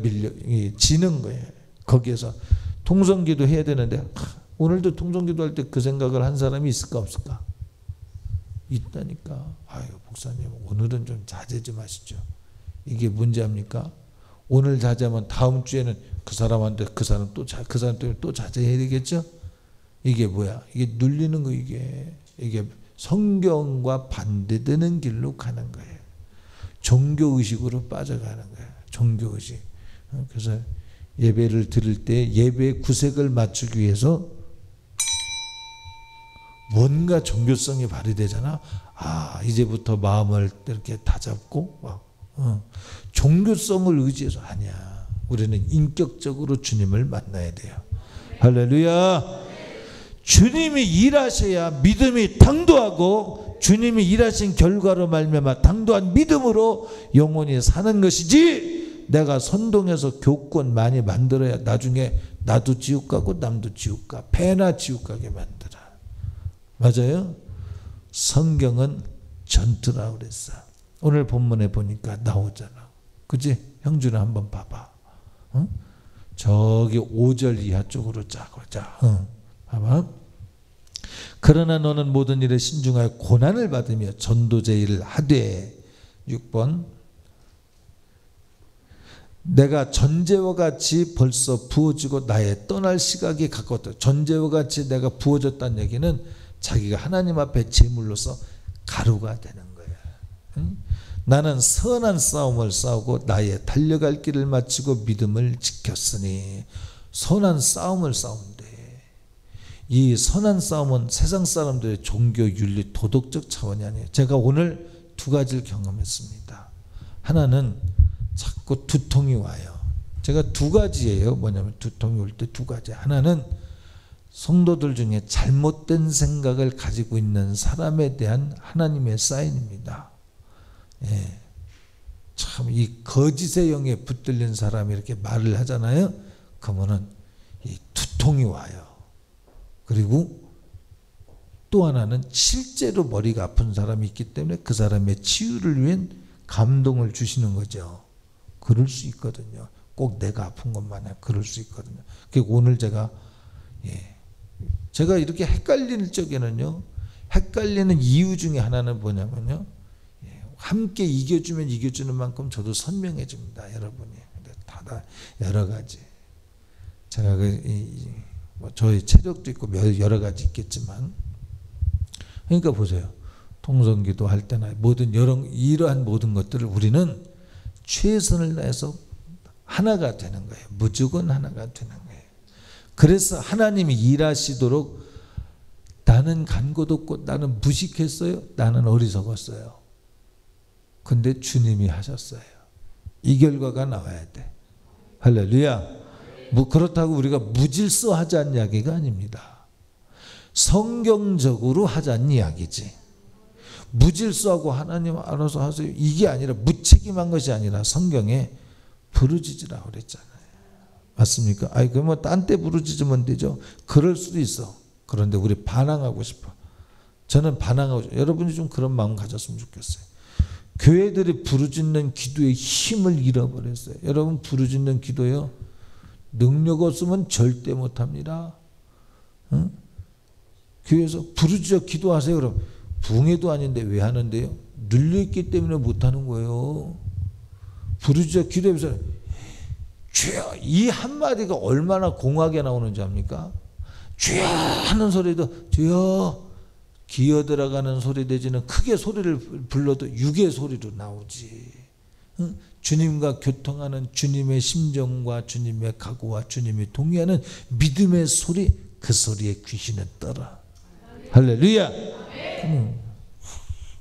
지는 거예요. 거기에서 통성기도 해야 되는데 오늘도 통성기도 할 때 그 생각을 한 사람이 있을까 없을까? 있다니까. 아유, 목사님 오늘은 좀 자제 좀 하시죠. 이게 문제입니까? 오늘 자제하면 다음 주에는 그 사람한테 그 사람 때문에 또 자제해야 되겠죠? 이게 뭐야? 이게 눌리는 거. 이게 성경과 반대되는 길로 가는 거예요. 종교의식으로 빠져가는 거예요. 종교의식. 그래서 예배를 드릴 때 예배의 구색을 맞추기 위해서 뭔가 종교성이 발휘되잖아. 아, 이제부터 마음을 이렇게 다잡고 종교성을 의지해서 아니야. 우리는 인격적으로 주님을 만나야 돼요. 할렐루야. 주님이 일하셔야 믿음이 당도하고 주님이 일하신 결과로 말미암아 당도한 믿음으로 영혼이 사는 것이지, 내가 선동해서 교권 많이 만들어야 나중에 나도 지옥 가고 남도 지옥 가, 배나 지옥 가게 만들어. 맞아요? 성경은 전투라고 그랬어. 오늘 본문에 보니까 나오잖아. 그치? 형준아 한번 봐봐. 응? 저기 5절 이하 쪽으로 자. 봐봐. 그러나 너는 모든 일에 신중하여 고난을 받으며 전도제 일을 하되. 6번. 내가 전제와 같이 벌써 부어지고 나의 떠날 시각이 가까웠다. 전제와 같이 내가 부어졌다는 얘기는 자기가 하나님 앞에 제물로서 가루가 되는 거야. 응? 나는 선한 싸움을 싸우고 나의 달려갈 길을 마치고 믿음을 지켰으니. 선한 싸움을 싸우면 돼. 이 선한 싸움은 세상 사람들의 종교, 윤리, 도덕적 차원이 아니에요. 제가 오늘 두 가지를 경험했습니다. 하나는 자꾸 두통이 와요. 제가 두 가지예요. 뭐냐면 두통이 올 때 두 가지. 하나는 성도들 중에 잘못된 생각을 가지고 있는 사람에 대한 하나님의 사인입니다. 예. 참 이 거짓의 영에 붙들린 사람이 이렇게 말을 하잖아요. 그러면은 이 두통이 와요. 그리고 또 하나는 실제로 머리가 아픈 사람이 있기 때문에 그 사람의 치유를 위한 감동을 주시는 거죠. 그럴 수 있거든요. 꼭 내가 아픈 것만 아니라 그럴 수 있거든요. 오늘 제가 이렇게 헷갈릴 적에는요, 헷갈리는 이유 중에 하나는 뭐냐면요, 함께 이겨주면 이겨주는 만큼 저도 선명해집니다, 여러분이. 다 여러 가지. 제가 저희 체력도 있고 여러 가지 있겠지만, 그러니까 보세요. 통성기도 할 때나 이러한 모든 것들을 우리는 최선을 다해서 하나가 되는 거예요. 무조건 하나가 되는 거예요. 그래서 하나님이 일하시도록 나는 간곳 없고 나는 무식했어요. 나는 어리석었어요. 근데 주님이 하셨어요. 이 결과가 나와야 돼. 할렐루야. 그렇다고 우리가 무질서 하자는 이야기가 아닙니다. 성경적으로 하자는 이야기지. 무질서하고 하나님 알아서 하세요. 이게 아니라, 무책임한 것이 아니라 성경에 부르짖으라 그랬잖아요. 맞습니까? 그러면 딴 때 부르짖으면 되죠. 그럴 수도 있어. 그런데 우리 반항하고 싶어. 저는 반항하고 싶어. 여러분이 좀 그런 마음 가졌으면 좋겠어요. 교회들이 부르짖는 기도의 힘을 잃어버렸어요. 여러분, 부르짖는 기도요, 능력 없으면 절대 못합니다. 응? 교회에서 부르짖어 기도하세요. 그럼 붕해도 아닌데 왜 하는데요? 눌려있기 때문에 못하는 거예요. 부르짖어 기도해서 주여, 이 한마디가 얼마나 공하게 나오는지 압니까? 주여 하는 소리도 주여, 기어 들어가는 소리 내지는 크게 소리를 불러도 육의 소리로 나오지. 응? 주님과 교통하는 주님의 심정과 주님의 각오와 주님이 동의하는 믿음의 소리, 그 소리에 귀신은 떨어. 할렐루야.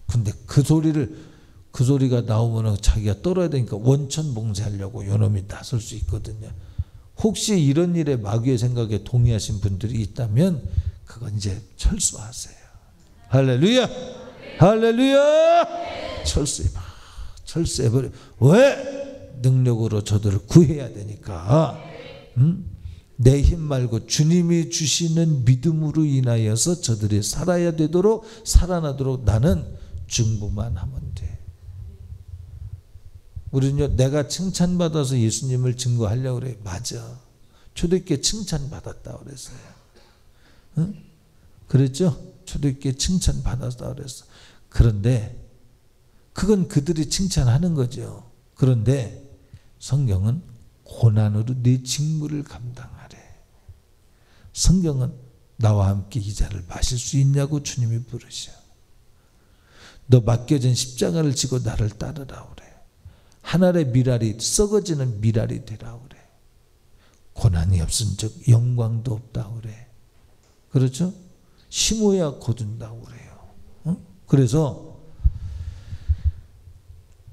근데 그 소리가 나오면 자기가 떨어야 되니까 원천 봉쇄하려고 요놈이 나설 수 있거든요. 혹시 이런 일에 마귀의 생각에 동의하신 분들이 있다면 그건 이제 철수하세요. 할렐루야. 할렐루야. 철수해버려. 왜? 능력으로 저들을 구해야 되니까. 내 힘 말고 주님이 주시는 믿음으로 인하여서 저들이 살아야 되도록, 살아나도록 나는 증거만 하면 돼. 우리는요, 내가 칭찬받아서 예수님을 증거하려고 그래. 맞아. 초대교회 칭찬받았다 그랬어요. 응? 그랬죠? 초대교회 칭찬받았다 그랬어. 그런데 그건 그들이 칭찬하는 거죠. 그런데 성경은 고난으로 네 직무를 감당하래. 성경은 나와 함께 이 잔을 마실 수 있냐고 주님이 부르셔. 너 맡겨진 십자가를 지고 나를 따르라 그래. 하늘의 미랄이 썩어지는 미랄이 되라 그래. 고난이 없은 즉 영광도 없다 그래. 그렇죠? 심어야 거둔다고 그래요. 응? 그래서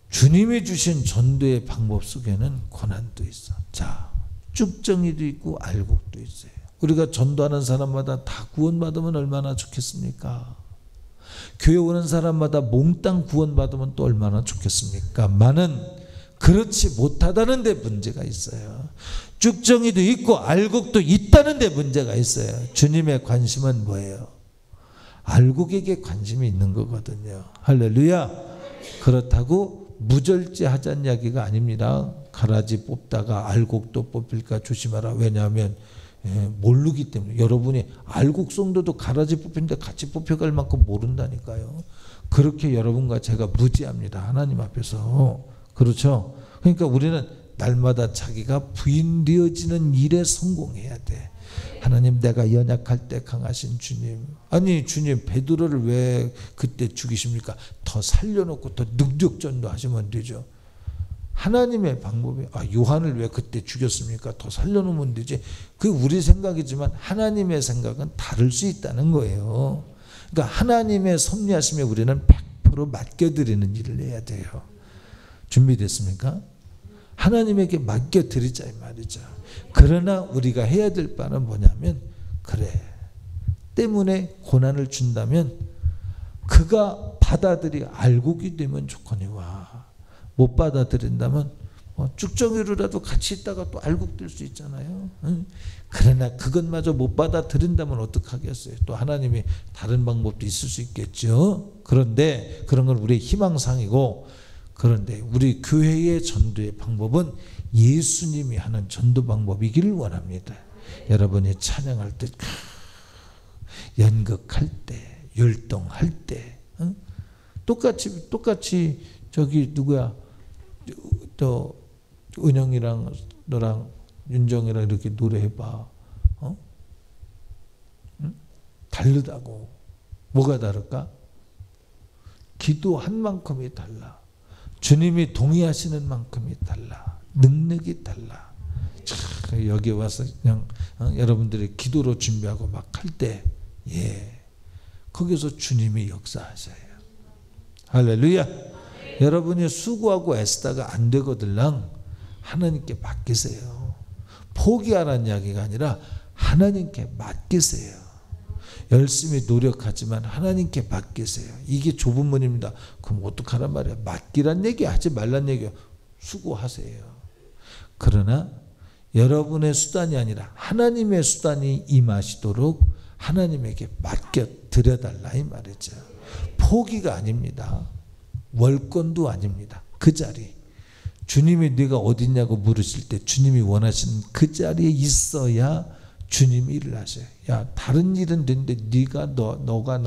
주님이 주신 전도의 방법 속에는 고난도 있어. 자, 쭉정이도 있고 알곡도 있어요. 우리가 전도하는 사람마다 다 구원받으면 얼마나 좋겠습니까? 교회 오는 사람마다 몽땅 구원받으면 또 얼마나 좋겠습니까? 많은 그렇지 못하다는 데 문제가 있어요. 쭉정이도 있고 알곡도 있다는 데 문제가 있어요. 주님의 관심은 뭐예요? 알곡에게 관심이 있는 거거든요. 할렐루야. 그렇다고 무절제하자는 이야기가 아닙니다. 가라지 뽑다가 알곡도 뽑힐까 조심하라. 왜냐하면 모르기 때문에. 여러분이 알곡 성도도 가라지 뽑히는데 같이 뽑혀갈 만큼 모른다니까요. 그렇게 여러분과 제가 무지합니다. 하나님 앞에서. 그렇죠? 그러니까 우리는 날마다 자기가 부인되어지는 일에 성공해야 돼. 하나님, 내가 연약할 때 강하신 주님. 아니 주님, 베드로를 왜 그때 죽이십니까? 더 살려놓고 더 능력전도 하시면 되죠. 하나님의 방법이, 요한을 왜 그때 죽였습니까? 더 살려놓으면 되지. 그게 우리 생각이지만 하나님의 생각은 다를 수 있다는 거예요. 그러니까 하나님의 섭리하심에 우리는 100% 맡겨드리는 일을 해야 돼요. 준비됐습니까? 하나님에게 맡겨드리자 이 말이죠. 그러나 우리가 해야 될 바는 뭐냐면, 그래, 때문에 고난을 준다면 그가 알고기 되면 좋거니와, 못 받아들인다면 쭉정이로라도 같이 있다가 또 알곡될 수 있잖아요. 그러나 그것마저 못 받아들인다면 어떡하겠어요. 또 하나님이 다른 방법도 있을 수 있겠죠. 그런데 그런 건 우리의 희망상이고, 그런데 우리 교회의 전도의 방법은 예수님이 하는 전도 방법이기를 원합니다. 여러분이 찬양할 때, 연극할 때, 율동할 때, 똑같이 저기 누구야, 또 은영이랑 너랑 윤정이랑 이렇게 노래해봐. 다르다고. 뭐가 다를까? 기도한 만큼이 달라. 주님이 동의하시는 만큼이 달라. 능력이 달라. 여기 와서 그냥 여러분들이 기도로 준비하고 막 할 때, 거기서 주님이 역사하셔요. 할렐루야. 여러분이 수고하고 애쓰다가 안 되거들랑 하나님께 맡기세요. 포기하라는 이야기가 아니라 하나님께 맡기세요. 열심히 노력하지만 하나님께 맡기세요. 이게 좁은 문입니다. 그럼 어떡하란 말이야? 맡기란 얘기 하지 말란 얘기요. 수고하세요. 그러나 여러분의 수단이 아니라 하나님의 수단이 임하시도록 하나님에게 맡겨 드려달라 이 말이죠. 포기가 아닙니다. 월권도 아닙니다. 그 자리, 주님이 네가 어딨냐고 물으실 때 주님이 원하시는 그 자리에 있어야 주님이 일을 하셔요. 야, 다른 일은 되는데 네가 너와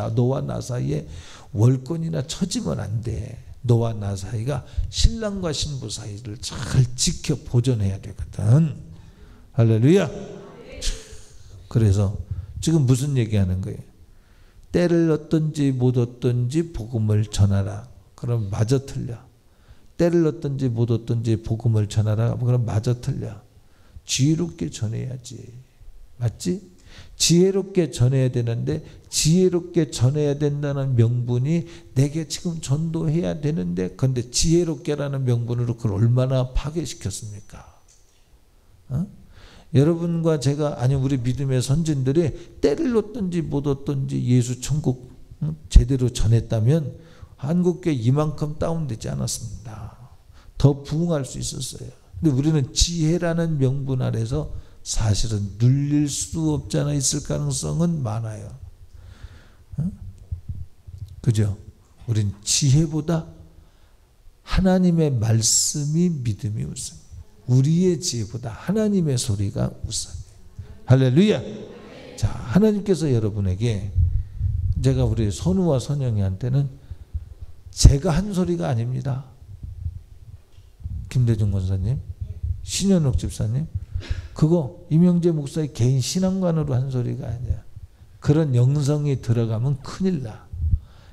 나 사이에 월권이나 처지면 안 돼. 너와 나 사이가 신랑과 신부 사이를 잘 지켜 보존해야 되거든. 할렐루야. 그래서 지금 무슨 얘기하는 거예요? 때를 얻든지 못 얻든지 복음을 전하라. 그럼 마저 틀려. 때를 얻든지 못 얻든지 복음을 전하라. 그럼 마저 틀려. 지혜롭게 전해야지. 맞지? 지혜롭게 전해야 되는데, 지혜롭게 전해야 된다는 명분이 내게 지금 전도해야 되는데, 그런데 지혜롭게라는 명분으로 그걸 얼마나 파괴시켰습니까? 여러분과 제가, 아니 우리 믿음의 선진들이 때를 얻든지 못 얻든지 예수 천국 제대로 전했다면 한국교회 이만큼 다운되지 않았습니다. 더 부흥할 수 있었어요. 근데 우리는 지혜라는 명분 아래서 사실은 눌릴 수 없잖아. 있을 가능성은 많아요. 그죠? 우린 지혜보다 하나님의 말씀이 믿음이 우선. 우리의 지혜보다 하나님의 소리가 우선. 할렐루야. 자, 하나님께서 여러분에게, 제가 우리 선우와 선영이한테는 제가 한 소리가 아닙니다. 김대중 권사님, 신현옥 집사님, 그거 이명재 목사의 개인 신앙관으로 한 소리가 아니야. 그런 영성이 들어가면 큰일 나.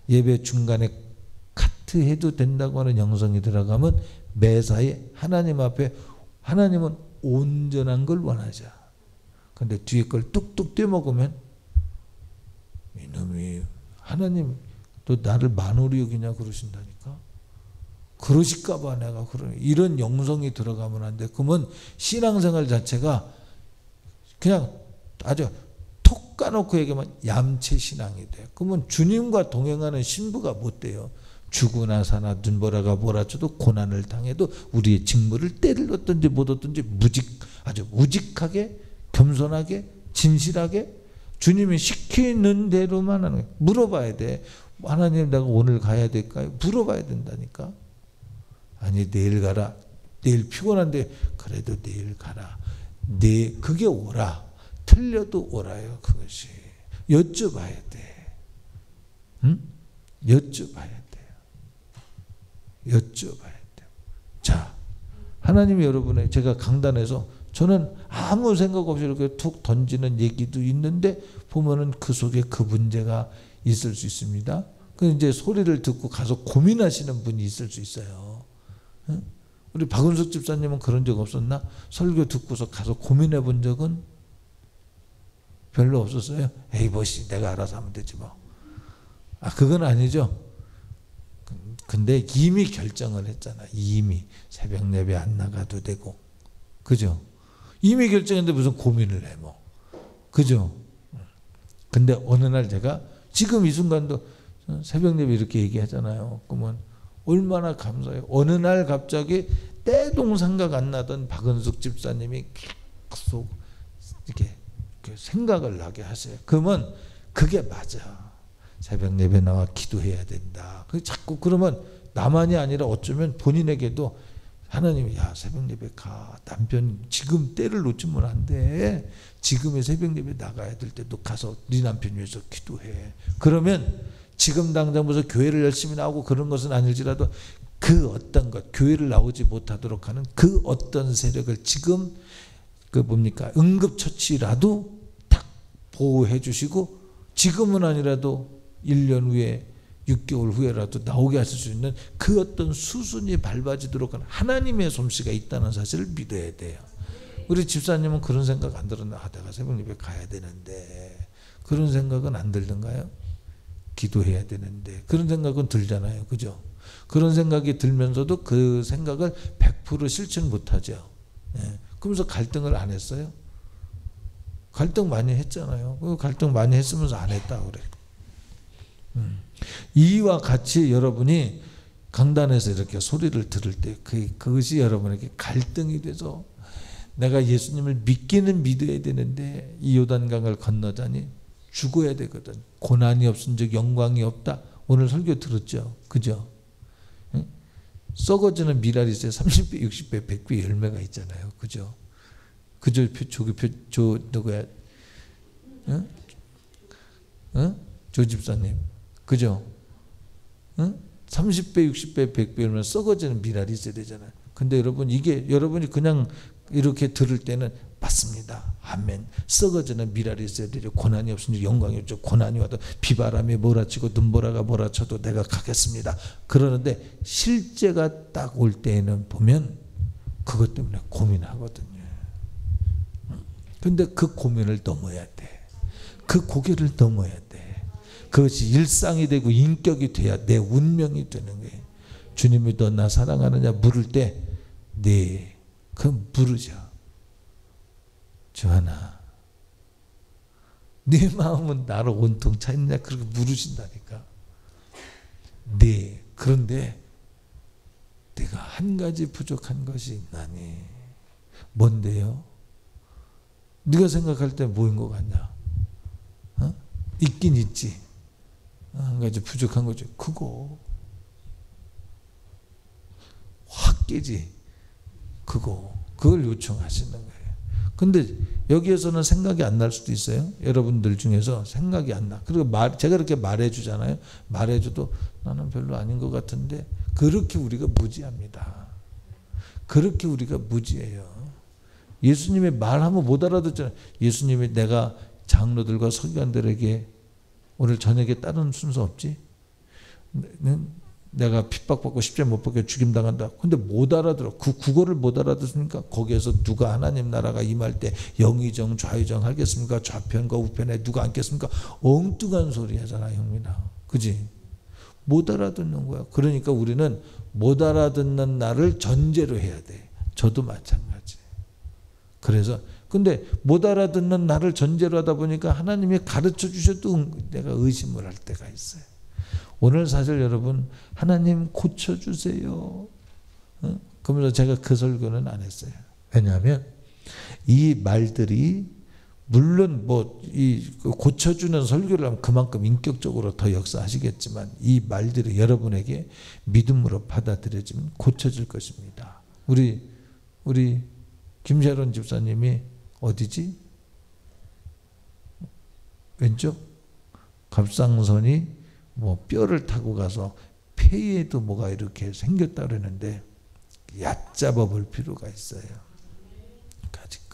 예배 중간에 카트 해도 된다고 하는 영성이 들어가면 매사에 하나님 앞에, 하나님은 온전한 걸 원하죠. 근데 뒤에 걸 뚝뚝 떼먹으면 이놈이 하나님 너 나를 만으로 여기냐 그러신다니까. 그러실까 봐 내가 이런 영성이 들어가면 안 돼. 그러면 신앙생활 자체가 그냥 아주 톡 까놓고 얘기하면 얌체 신앙이 돼. 그러면 주님과 동행하는 신부가 못 돼요. 죽으나 사나 눈보라가 몰아쳐도 고난을 당해도 우리의 직무를 때를 얻든지 못 얻든지 아주 무직하게, 겸손하게, 진실하게 주님이 시키는 대로만 하는 거예요. 물어봐야 돼. 하나님 내가 오늘 가야 될까요? 물어봐야 된다니까. 아니 내일 가라. 내일 피곤한데 그래도 내일 가라. 그게 오라. 틀려도 오라요. 그것이. 여쭤봐야 돼. 응? 여쭤봐야 돼요. 여쭤봐야 돼요. 자, 하나님이 여러분의, 제가 강단에서 저는 아무 생각 없이 이렇게 툭 던지는 얘기도 있는데 보면은 그 속에 그 문제가 있을 수 있습니다. 그 이제 소리를 듣고 가서 고민하시는 분이 있을 수 있어요. 우리 박은숙 집사님은 그런 적 없었나? 설교 듣고서 가서 고민해 본 적은 별로 없었어요. 에이 뭐시 내가 알아서 하면 되지 뭐. 그건 아니죠. 근데 이미 결정을 했잖아. 이미 새벽 예배 안 나가도 되고, 그죠? 이미 결정했는데 무슨 고민을 해 뭐, 그죠? 근데 어느 날 제가 지금 이 순간도 새벽 예배 이렇게 얘기하잖아요. 그러면 얼마나 감사해요. 어느 날 갑자기 때동 생각 안 나던 박은숙 집사님이 계속 이렇게 생각을 나게 하세요. 그러면 그게 맞아. 새벽 예배 나와 기도해야 된다. 자꾸 그러면 나만이 아니라 어쩌면 본인에게도 하나님이 야 새벽 예배 가. 남편 지금 때를 놓치면 안 돼. 지금의 새벽 예배 나가야 될 때도 가서 네 남편 위해서 기도해. 그러면 지금 당장 무슨 교회를 열심히 나오고 그런 것은 아닐지라도 그 어떤 것, 교회를 나오지 못하도록 하는 그 어떤 세력을 지금 그 뭡니까 응급처치라도 딱 보호해 주시고 지금은 아니라도 1년 후에 6개월 후에라도 나오게 하실 수 있는 그 어떤 수순이 밟아지도록 하는 하나님의 솜씨가 있다는 사실을 믿어야 돼요. 우리 집사님은 그런 생각 안 들었나? 내가 새벽 예배 가야 되는데 그런 생각은 안 들던가요? 기도해야 되는데 그런 생각은 들잖아요. 그죠? 그런 생각이 들면서도 그 생각을 100% 실천 못하죠. 그러면서 갈등을 안 했어요? 갈등 많이 했잖아요. 그 갈등 많이 했으면서 안 했다 그래. 이와 같이 여러분이 강단에서 이렇게 소리를 들을 때 그것이 여러분에게 갈등이 돼서 내가 예수님을 믿기는 믿어야 되는데 이 요단강을 건너자니 죽어야 되거든. 고난이 없은 적 영광이 없다. 오늘 설교 들었죠? 그죠? 썩어지는 미랄이 있어요. 30배, 60배, 100배 열매가 있잖아요. 그죠? 그죠? 조 누구야? 조 집사님. 그죠? 30배, 60배, 100배 열매 썩어지는 미랄이 있어야 되잖아요. 근데 여러분 이게 여러분이 그냥 이렇게 들을 때는 맞습니다. 아멘. 썩어지는 미랄이 있어야 되죠. 고난이 없으니 영광이 없죠. 고난이 와도 비바람이 몰아치고 눈보라가 몰아쳐도 내가 가겠습니다. 그러는데 실제가 딱 올 때에는 보면 그것 때문에 고민하거든요. 근데 그 고민을 넘어야 돼. 그 고개를 넘어야 돼. 그것이 일상이 되고 인격이 돼야 내 운명이 되는 거예요. 주님이 너 나 사랑하느냐 물을 때 네. 그럼 물으죠. 주하나 네 마음은 나로 온통 차 있느냐 그렇게 물으신다니까. 네. 그런데 내가 한 가지 부족한 것이 있나니 뭔데요? 네가 생각할 때 뭐인 것 같냐? 있긴 있지. 한 가지 부족한 거죠. 그거 확 깨지. 그걸 요청하시는 거예요. 근데 여기에서는 생각이 안 날 수도 있어요. 여러분들 중에서 생각이 안 나. 그리고 제가 이렇게 말해주잖아요. 말해줘도 나는 별로 아닌 것 같은데 그렇게 우리가 무지합니다. 그렇게 우리가 무지해요. 예수님이 말하면 못 알아듣잖아요. 예수님이 내가 장로들과 서기관들에게 오늘 저녁에 다른 순서 없지? 내가 핍박받고 십자가에 못 박혀 죽임당한다. 근데 못 알아들어. 그 국어를 못 알아듣으니까 거기에서 누가 하나님 나라가 임할 때 영의정 좌의정 하겠습니까? 좌편과 우편에 누가 앉겠습니까? 엉뚱한 소리 하잖아 형님아. 그지? 못 알아듣는 거야. 그러니까 우리는 못 알아듣는 나를 전제로 해야 돼. 저도 마찬가지. 그래서 근데 못 알아듣는 나를 전제로 하다 보니까 하나님이 가르쳐 주셔도 내가 의심을 할 때가 있어요. 오늘 사실 여러분 하나님 고쳐주세요. 그러면서 제가 그 설교는 안 했어요. 왜냐하면 이 말들이 물론 뭐 이 고쳐주는 설교를 하면 그만큼 인격적으로 더 역사하시겠지만 이 말들이 여러분에게 믿음으로 받아들여지면 고쳐질 것입니다. 우리 김sharon 집사님이 어디지? 왼쪽 갑상선이 뭐 뼈를 타고 가서 폐에도 뭐가 이렇게 생겼다 그러는데 얕잡아 볼 필요가 있어요. 아직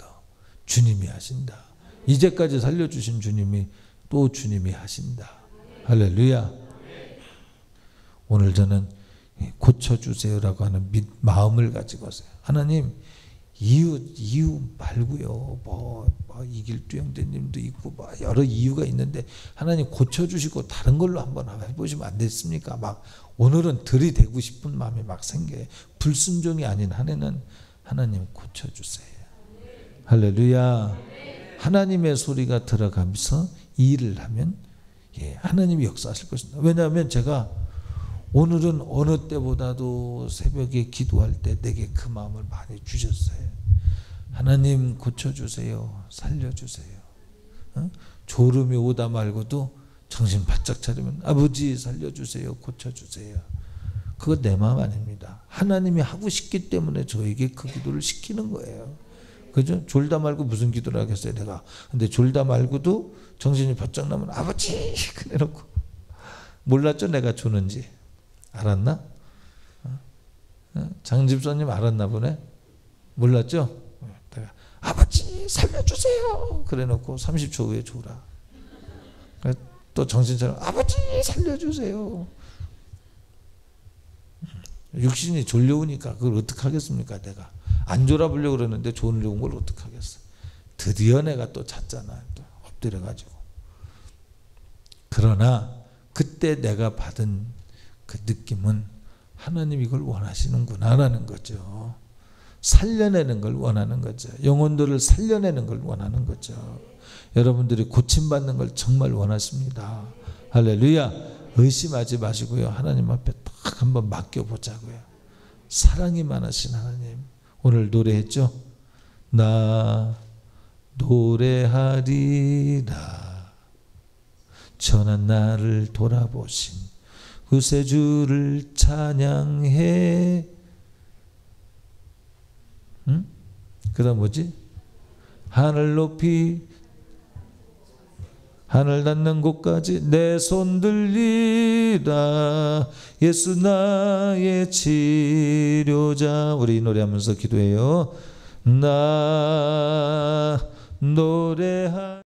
주님이 하신다. 이제까지 살려주신 주님이 또 주님이 하신다. 할렐루야. 오늘 저는 고쳐주세요라고 하는 마음을 가지고 오세요. 하나님, 이유 말고요. 뭐 이길두 형제님도 있고 뭐 여러 이유가 있는데 하나님 고쳐주시고 다른 걸로 한번 해보시면 안 됐습니까? 막 오늘은 들이대고 싶은 마음이 막 생겨요. 불순종이 아닌 한 해는 하나님 고쳐주세요. 할렐루야. 하나님의 소리가 들어가면서 이 일을 하면 하나님이 역사하실 것입니다. 왜냐하면 제가 오늘은 어느 때보다도 새벽에 기도할 때 내게 그 마음을 많이 주셨어요. 하나님 고쳐주세요. 살려주세요. 졸음이 오다 말고도 정신 바짝 차리면 아버지 살려주세요. 고쳐주세요. 그거 내 마음 아닙니다. 하나님이 하고 싶기 때문에 저에게 그 기도를 시키는 거예요. 그죠? 졸다 말고 무슨 기도를 하겠어요 내가. 근데 졸다 말고도 정신이 바짝 나면 아버지 그래놓고 몰랐죠 내가 조는지. 알았나? 장 집사님 알았나 보네. 몰랐죠? 내가 아버지 살려주세요 그래놓고 30초 후에 졸아. 또 정신 차려 아버지 살려주세요. 육신이 졸려오니까 그걸 어떡하겠습니까. 내가 안 졸아보려고 그러는데 졸려온 걸 어떡하겠어. 드디어 내가 또 잤잖아. 또 엎드려가지고. 그러나 그때 내가 받은 그 느낌은 하나님 이걸 원하시는구나 라는 거죠. 살려내는 걸 원하는 거죠. 영혼들을 살려내는 걸 원하는 거죠. 여러분들이 고침받는 걸 정말 원하십니다. 할렐루야. 의심하지 마시고요. 하나님 앞에 딱 한번 맡겨보자고요. 사랑이 많으신 하나님. 오늘 노래했죠. 나 노래하리라 전한 나를 돌아보신 구세주를 찬양해. 그 다음 뭐지? 하늘 높이 하늘 닿는 곳까지 내 손 들리라 예수 나의 치료자. 우리 이 노래하면서 기도해요. 나 노래하